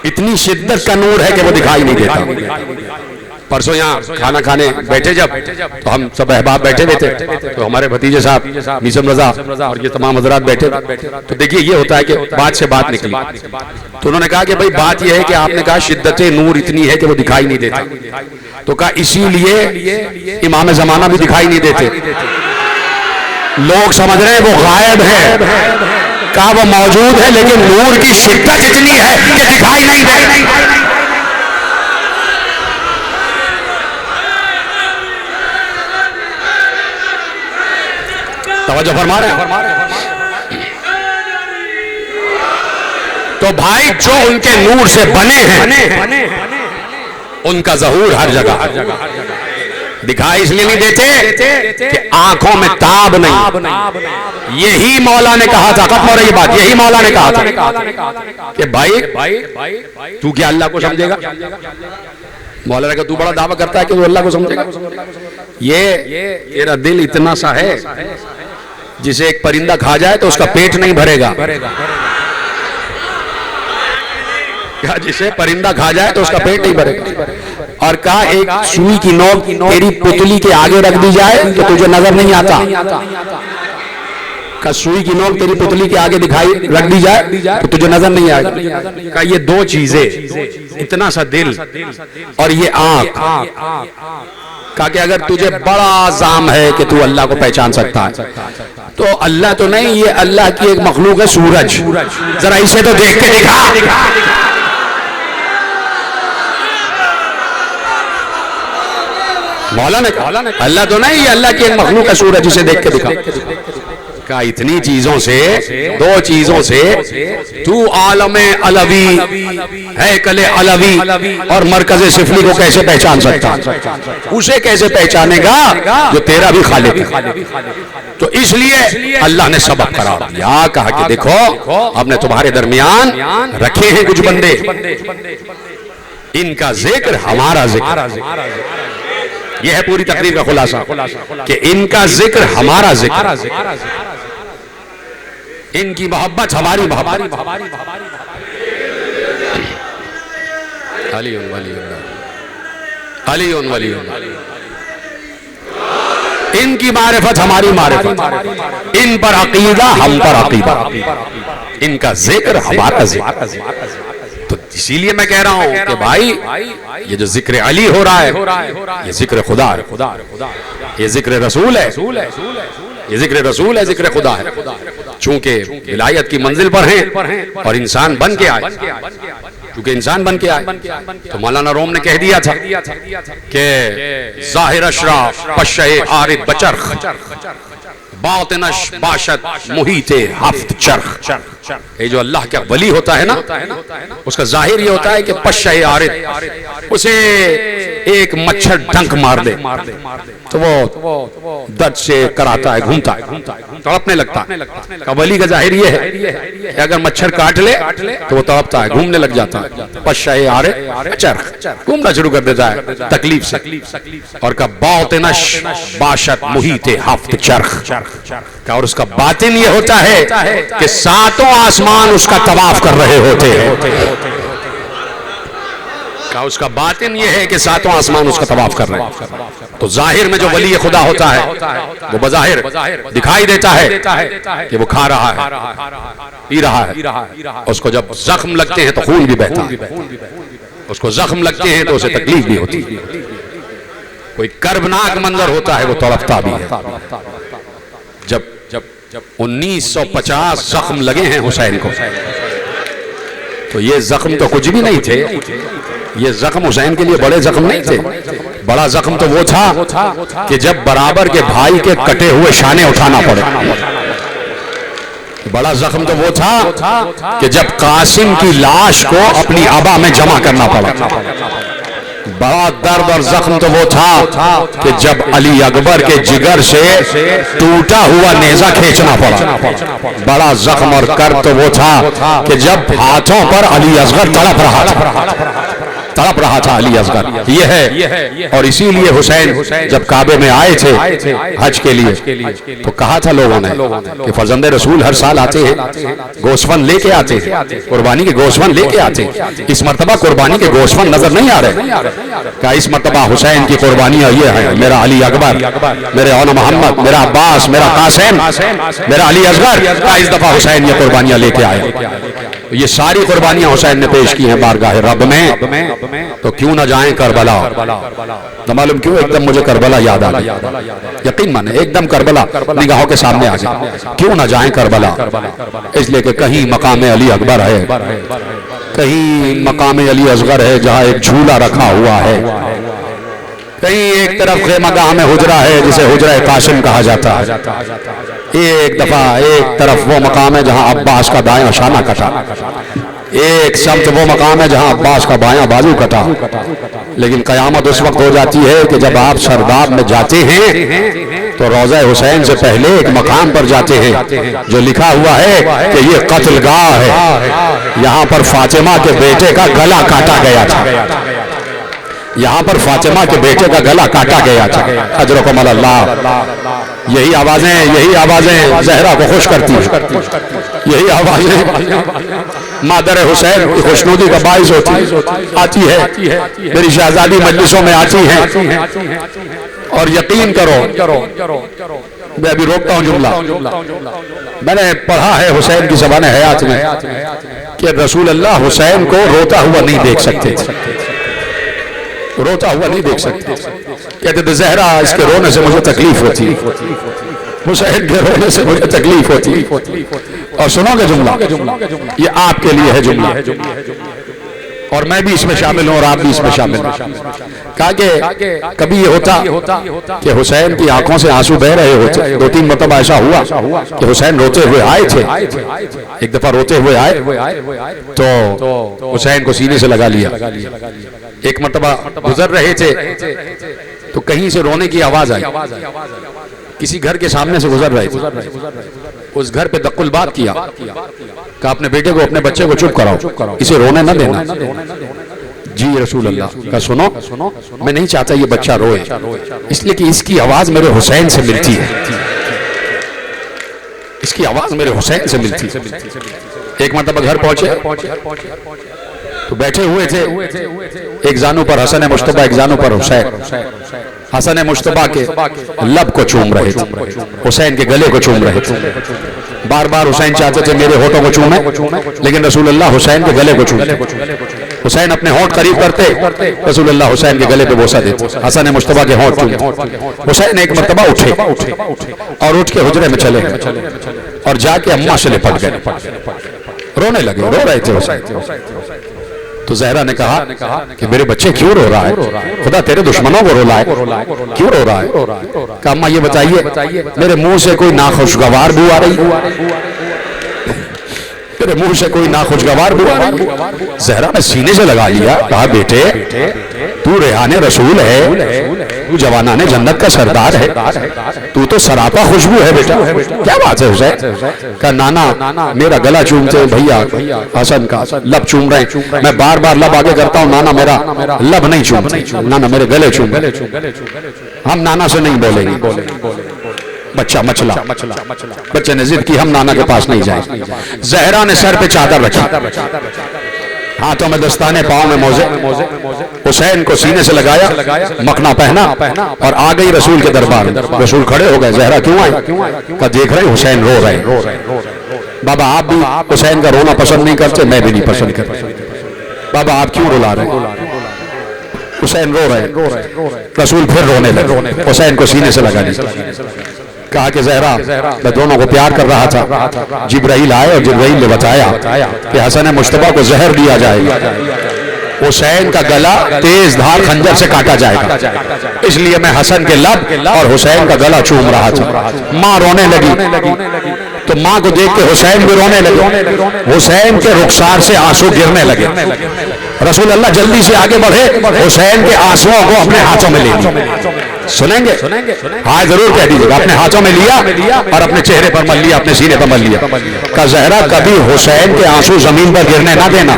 اتنی شدت کا نور ہے کہ وہ دکھائی نہیں دیتا۔ پرسوں یہاں کھانا کھانے بیٹھے جب، تو ہم سب احباب بیٹھے ہوئے تھے، تو ہمارے بھتیجے صاحب میسم رضا اور یہ تمام حضرات بیٹھے، تو دیکھیے یہ ہوتا ہے کہ بات سے بات نکلی، تو انہوں نے کہا کہ بھئی بات یہ ہے کہ آپ نے کہا شدت نور اتنی ہے کہ وہ دکھائی نہیں دیتا، تو کہا اسی لیے امام زمانہ بھی دکھائی نہیں دیتے، لوگ سمجھ رہے ہیں وہ غائب ہے، کہا وہ موجود ہے لیکن نور کی شدت اتنی ہے کہ دکھائی نہیں دیتا۔ توجہ فرما رہے ہیں؟ تو بھائی جو ان کے نور سے بنے ہیں ان کا ظہور ہر جگہ، دکھائی اس لیے نہیں دیتے کہ آنکھوں میں تاب نہیں۔ یہی مولا نے کہا تھا، ختم ہو رہی بات، یہی مولا نے کہا تھا کہ بھائی تو کیا اللہ کو سمجھے گا؟ مولا نے کہا تو بڑا دعویٰ کرتا ہے کہ وہ اللہ کو سمجھے گا، یہ تیرا دل اتنا سا ہے جسے ایک پرندہ کھا جائے تو اس کا پیٹ نہیں بھرے گا، جسے پرندہ کھا جائے تو اس کا پیٹ نہیں بھرے گا، اور کہا ایک سوئی کی نوک تیری پتلی کے آگے رکھ دی جائے تو تجھے نظر نہیں آتا، کہا سوئی کی نوک تیری پتلی کے آگے دکھائی رکھ دی جائے تو تجھے نظر نہیں آئے گا، کہا یہ دو چیزیں، اتنا سا دل اور یہ آنکھ، کہا کہ اگر تجھے بڑا عزم ہے کہ تو اللہ کو پہچان سکتا ہے تو اللہ تو نہیں، یہ اللہ کی ایک مخلوق ہے سورج، ذرا اسے تو دیکھ کے دکھا۔ مولا نے کہا اللہ تو نہیں، یہ اللہ کی ایک مخلوق ہے سورج، اسے دیکھ کے دکھا۔ کہا اتنی چیزوں سے، دو چیزوں سے تو عالم علوی، ہیکل علوی اور مرکز سفلی کو کیسے پہچان سکتا؟ اسے کیسے پہچانے گا جو تیرا بھی خالق ہے؟ تو اس لیے اللہ نے سبب قرار دیا، کہا کہ دیکھو ہم نے تمہارے درمیان رکھے ہیں کچھ بندے، ان کا ذکر ہمارا ذکر، یہ ہے پوری تقریر کا خلاصہ کہ ان کا ذکر ہمارا ذکر، ان کی محبت ہماری محبت۔ علی ولی اللہ، علی ولی اللہ، ان کی معرفت ہماری معرفت، ان پر عقیدہ ہم پر عقیدہ، ان کا ذکر ہمارا ذکر۔ تو اسی لیے میں کہہ رہا ہوں کہ بھائی یہ جو ذکر علی ہو رہا ہے یہ ذکر خدا ہے، یہ ذکر رسول ہے، یہ ذکر رسول ہے، ذکر خدا ہے، چونکہ ولایت کی منزل پر ہیں اور انسان بن کے آئے، چونکہ انسان بن کے آئے تو مولانا روم نے کہہ دیا تھا کہ ظاہر اشراف پشہ عارض بچرخ، باطنش باشد محیط ہفت چرخ۔ یہ جو اللہ کا ولی ہوتا ہے نا، اس کا ظاہر یہ ہوتا ہے کہ پشہ عارض، اسے ایک مچھر ڈنک مار دے تو وہ درد سے کراتا ہے، گھومتا ہے، تڑپنے لگتا ہے۔ ولی کا ظاہر یہ ہے کہ اگر مچھر کاٹ لے تو وہ تڑپتا ہے، گھومنے لگ جاتا ہے، پشہ عارض چرخ، گھومنا شروع کر دیتا ہے تکلیف سے، اور کا باطنش باشد محیط ہفت چرخ، اور اس کا باطن یہ ہوتا ہے کہ ساتوں آسمان اس کا طواف کر رہے ہوتے ہیں، اس کا باطن یہ ہے کہ ساتوں آسمان اس کا طواف کر رہے ہیں۔ تو ظاہر میں جو ولی خدا ہوتا ہے وہ بظاہر دکھائی دیتا ہے کہ وہ کھا رہا ہے، پی رہا ہے، اس کو جب زخم لگتے ہیں تو خون بھی بہتا ہے، اس کو زخم لگتے ہیں تو اسے تکلیف بھی ہوتی ہے، کوئی کربناک منظر ہوتا ہے وہ تڑپتا بھی ہے۔ جب 1950 زخم لگے ہیں حسین کو، تو یہ زخم تو کچھ بھی نہیں تھے، یہ زخم حسین کے لیے بڑے زخم نہیں تھے، بڑا زخم تو وہ تھا کہ جب برابر کے بھائی کے کٹے ہوئے شانے اٹھانا پڑے، بڑا زخم تو وہ تھا کہ جب قاسم کی لاش کو اپنی ابا میں جمع کرنا پڑا، بڑا درد اور زخم تو وہ تھا کہ جب علی اکبر کے جگر سے ٹوٹا ہوا نیزہ کھینچنا پڑا. بڑا زخم اور کرب تو وہ تھا کہ جب ہاتھوں پر علی اصغر تڑپ رہا تھا علی اصغر. یہ ہے. اور اسی لیے حسین جب کعبے میں آئے تھے حج کے لیے تو کہا تھا لوگوں نے کہ فرزند رسول ہر سال آتے ہیں, گوسفند لے کے آتے ہیں, قربانی کے گوسفند لے کے آتے ہیں. اس مرتبہ قربانی کے گوسفند نظر نہیں آ رہے. کہ اس مرتبہ حسین کی قربانیاں یہ ہیں, میرا علی اکبر, میرے اونا محمد, میرا عباس, میرا قاسم, میرا علی اصغر. اس دفعہ حسین یہ قربانیاں لے کے آئے. یہ ساری قربانیاں حسین نے پیش کی ہیں بارگاہ رب میں. تو کیوں نہ جائیں کربلا. نہ معلوم کیوں ایک دم مجھے کربلا یاد آ گئی. یقین مانے ایک دم کربلا نگاہوں کے سامنے آ گئی. کیوں نہ جائیں کربلا, اس لیے کہ کہیں مقام علی اکبر ہے, کہیں مقام علی اصغر ہے جہاں ایک جھولا رکھا ہوا ہے, کہیں ایک طرف خیمہ گاہ میں حجرہ ہے جسے حجرہ قاسم کہا جاتا ہے, ایک دفعہ ایک طرف وہ مقام ہے جہاں عباس کا دائیں شانہ کٹا, ایک سمت وہ مقام ہے جہاں عباس کا بایاں بازو کٹا. لیکن قیامت اس وقت ہو جاتی ہے کہ جب آپ سرداب میں جاتے ہیں تو روضہ حسین سے پہلے ایک مقام پر جاتے ہیں جو لکھا ہوا ہے کہ یہ قتل گاہ ہے, یہاں پر فاطمہ کے بیٹے کا گلا کاٹا گیا تھا, یہاں پر فاطمہ کے بیٹے کا گلا کاٹا گیا تھا. اجرکم اللہ. یہی آوازیں زہرا کو خوش کرتی ہیں, یہی آوازیں مادر حسین کی خوشنودی کا باعث آتی ہے, میری شہزادی مجلسوں میں آتی ہیں. اور یقین کرو, میں ابھی روکتا ہوں جملہ, میں نے پڑھا ہے حسین کی زبان حیات میں کہ رسول اللہ حسین کو روتا ہوا نہیں دیکھ سکتے, روتا ہوا نہیں دیکھ سکتے. کہتے تھے زہرا اس کے رونے سے مجھے تکلیف ہوتی, حسین کے رونے سے مجھے تکلیف ہوتی. اور سنو گے جملہ, یہ آپ کے لیے ہے جملہ, اور میں بھی اس میں شامل ہوں اور آپ بھی اس میں شامل ہیں. کہا کہ کبھی یہ ہوتا کہ حسین کی آنکھوں سے آنسو بہ رہے ہوتے. 2-3 مرتبہ ایسا ہوا کہ حسین روتے ہوئے آئے تھے. ایک دفعہ روتے ہوئے آئے تو حسین کو سینے سے لگا لیا. ایک مرتبہ گزر رہے تھے تو کہیں سے رونے کی آواز آئی, کسی گھر کے سامنے سے گزر رہے تھے. اس گھر پہ دق البات کیا کہ اپنے بیٹے کو, اپنے بچے کو چپ کراؤ, اسے رونے نہ دینا. جی رسول اللہ کا سنو, میں نہیں چاہتا یہ بچہ روئے, اس لیے کہ اس کی آواز میرے حسین سے ملتی ہے, اس کی آواز میرے حسین سے ملتی ہے. ایک مرتبہ گھر پہنچے تو بیٹھے ہوئے تھے, ایک زانو پر حسن مشتبہ, ایک زانو پر حسین. حسن مشتبہ کے لب کو چوم رہے تھے, حسین کے گلے کو چوم رہے تھے. بار بار حسین چاہتے تھے میرے ہونٹوں کو چومیں, لیکن رسول اللہ حسین کے گلے کو چومتے. حسین اپنے ہونٹ قریب کرتے, رسول اللہ حسین کے گلے پہ بوسہ دیتے, حسن مشتبہ کے ہونٹ چومتے. حسین ایک مرتبہ اٹھے اور اٹھ کے حجرے میں چلے گئے اور جا کے اماں سے لپٹ گئے, رونے لگے, رو رہے تھے حسین. تو زہرا نے کہا کہ میرے بچے کیوں رو رہا ہے, خدا تیرے دشمنوں کو رولائے, کیوں رو رہا ہے. کہ اماں یہ بتائیے میرے منہ سے کوئی ناخوشگوار بو آ رہی, میرے منہ سے کوئی ناخوشگوار بو آ رہی. زہرا نے سینے سے لگا لیا, کہا بیٹے تو ریحان رسول ہے, تو جوانان جنت کا سردار ہے, تو تو سراپا خوشبو ہے بیٹا, کیا بات ہے حسین. کہا نانا میرا گلا چومتے ہیں بھیا, حسن کا لب چوم رہے ہیں, میں بار بار لب آگے کرتا ہوں, نانا میرا لب نہیں چومتے, نانا میرے گلے چوم. ہم نانا سے نہیں بولیں گے, بچہ مچلا, بچے نے ضد کی ہم نانا کے پاس نہیں جائیں. زہرا نے سر پہ چادر رکھی, ہاتھوں میں دستانے, پاؤں میں موزے, حسین کو سینے سے لگایا, مکنا پہنا اور آ گئی رسول کے دربار میں. رسول کھڑے ہو گئے, زہرا کیوں آئی؟ کہ دیکھ رہے حسین رو رہے. بابا آپ بھی حسین کا رونا پسند نہیں کرتے, میں بھی نہیں پسند کرتا. بابا آپ کیوں رلا رہے؟ حسین رو رہے. رسول پھر رونے لگے, حسین کو سینے سے لگا دیا. کہا کہ زہرا میں دونوں کو پیار کر رہا تھا, جبرائیل آئے اور جبرائیل نے بتایا کہ حسن مشتبہ کو زہر دیا جائے گا, حسین کا گلا تیز دھار خنجر سے کاٹا جائے گا, اس لیے میں حسن کے لب اور حسین کا گلا چوم رہا تھا. ماں رونے لگی تو ماں کو دیکھ کے حسین بھی رونے لگے, حسین کے رخسار سے آنسو گرنے لگے. رسول اللہ جلدی سے آگے بڑھے، حسین کے آنسوؤں کو اپنے ہاتھوں میں لے لیا. سنیں گے؟ ہاں ضرور کہہ دیجیے گا. اپنے ہاتھوں میں لیا اور اپنے چہرے پر مل لیا، اپنے سینے پر مل لیا. کہ زہرا کبھی حسین کے آنسو زمین پر گرنے نہ دینا،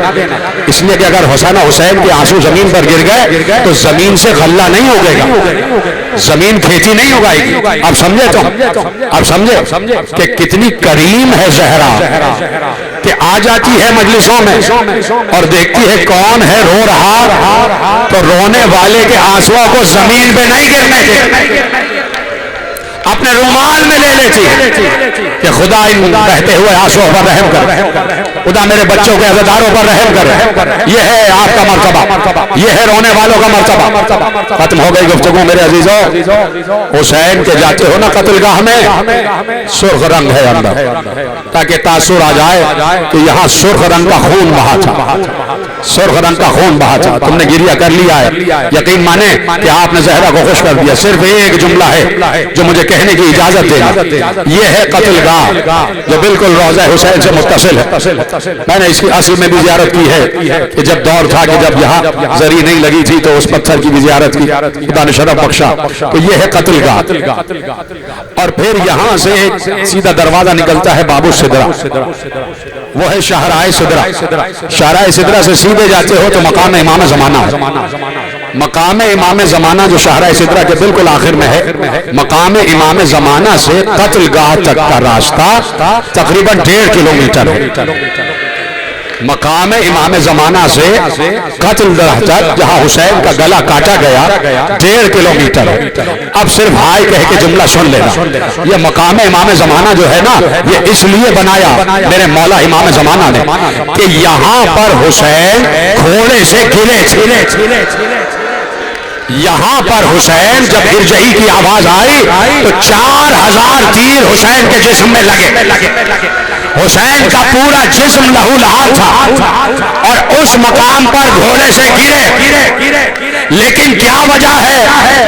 اس لیے کہ اگر حسین کے آنسو زمین پر گر گئے تو زمین سے غلہ نہیں ہوگے گا، زمین کھیتی نہیں اگائے گی. اب سمجھے اب سمجھے کہ کتنی کریم ہے زہرا کہ آ جاتی ہے مجلسوں میں اور دیکھتی ہے کون ہے رو رہا، تو رونے والے کے آنسوؤں کو زمین پہ نہیں گرنے دیتی، اپنے رومال میں لے لیتی کہ خدا ان بہتے ہوئے آنسوؤں پر رحم کر، خدا میرے بچوں کے عزاداروں پر رحم کر. یہ ہے آپ کا مرتبہ، یہ ہے رونے والوں کا مرتبہ. ختم ہو گئی گفتگو میرے عزیزوں. حسین کے جاتے ہو نا قتل گاہ میں، سرخ رنگ ہے اندر، تاکہ تاثر آ جائے کہ یہاں سرخ رنگ کا خون بہا تھا، سرخ رنگ کا خون بہا تھا. تم نے گریہ کر لیا ہے، یقین مانے کہ آپ نے زہرا کو خوش کر دیا. صرف ایک جملہ ہے جو مجھے کہنے کی اجازت دینا، یہ ہے قتل گاہ جو بالکل روضہ حسین سے متصل ہے. میں نے اس کی اصل میں بھی زیارت کی ہے کہ جب دور تھا کہ جب یہاں زری نہیں لگی تھی تو اس پتھر کی بھی زیارت کی، خدا نے شرف بخشا. تو یہ ہے قتل گاہ. اور پھر یہاں سے ایک سیدھا دروازہ نکلتا ہے باب السدرہ، وہ ہے شاہراہ سدرہ. شاہراہ سدرہ سے سیدھے جاتے ہو تو مقام امام زمانہ ہے. مقام امام زمانہ جو شاہراہ سدرہ کے بالکل آخر میں ہے، مقام امام زمانہ سے قتل گاہ تک کا راستہ تقریباً 1.5 کلومیٹر ہے. مقام امام زمانہ سے قتل گاہ تک جہاں حسین کا گلا کاٹا گیا 1.5 کلومیٹر ہے. اب صرف ہائے کہہ کے جملہ سن لینا. یہ مقام امام زمانہ جو ہے نا، یہ اس لیے بنایا میرے مولا امام زمانہ نے کہ یہاں پر حسین گھوڑے سے گرے. یہاں پر حسین جب ارجعی کی آواز آئی تو 4000 تیر حسین کے جسم میں لگے. حسین کا پورا جسم لہو لہار تھا اور اس مقام پر گھوڑے سے گرے. لیکن کیا وجہ ہے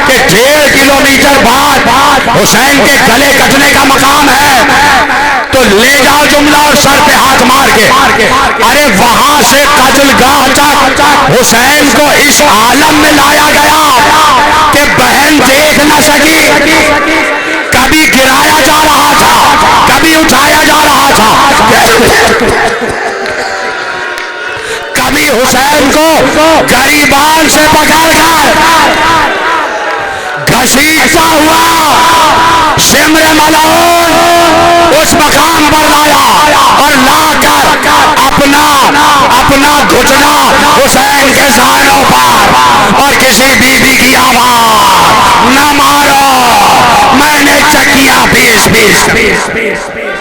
کہ 1.5 کلومیٹر بعد حسین کے گلے کٹنے کا مقام ہے. تو لے جاؤ جملہ اور سر پہ ہاتھ مار کے، ارے وہاں سے قتل گاہ تک حسین کو اس عالم میں لایا گیا کہ بہن دیکھ نہ سکی. کبھی گرایا جا رہا تھا، کبھی اٹھایا جا رہا تھا، کبھی حسین کو گریبان سے پکڑ کر گھسیٹتا ہوا شمر ملعون اس مقام پر لایا اور لا کر اپنا گھٹنا حسین کے سائنوں پر، اور کسی بیوی کی آواز، نہ مارو میں نے چکیا پیس.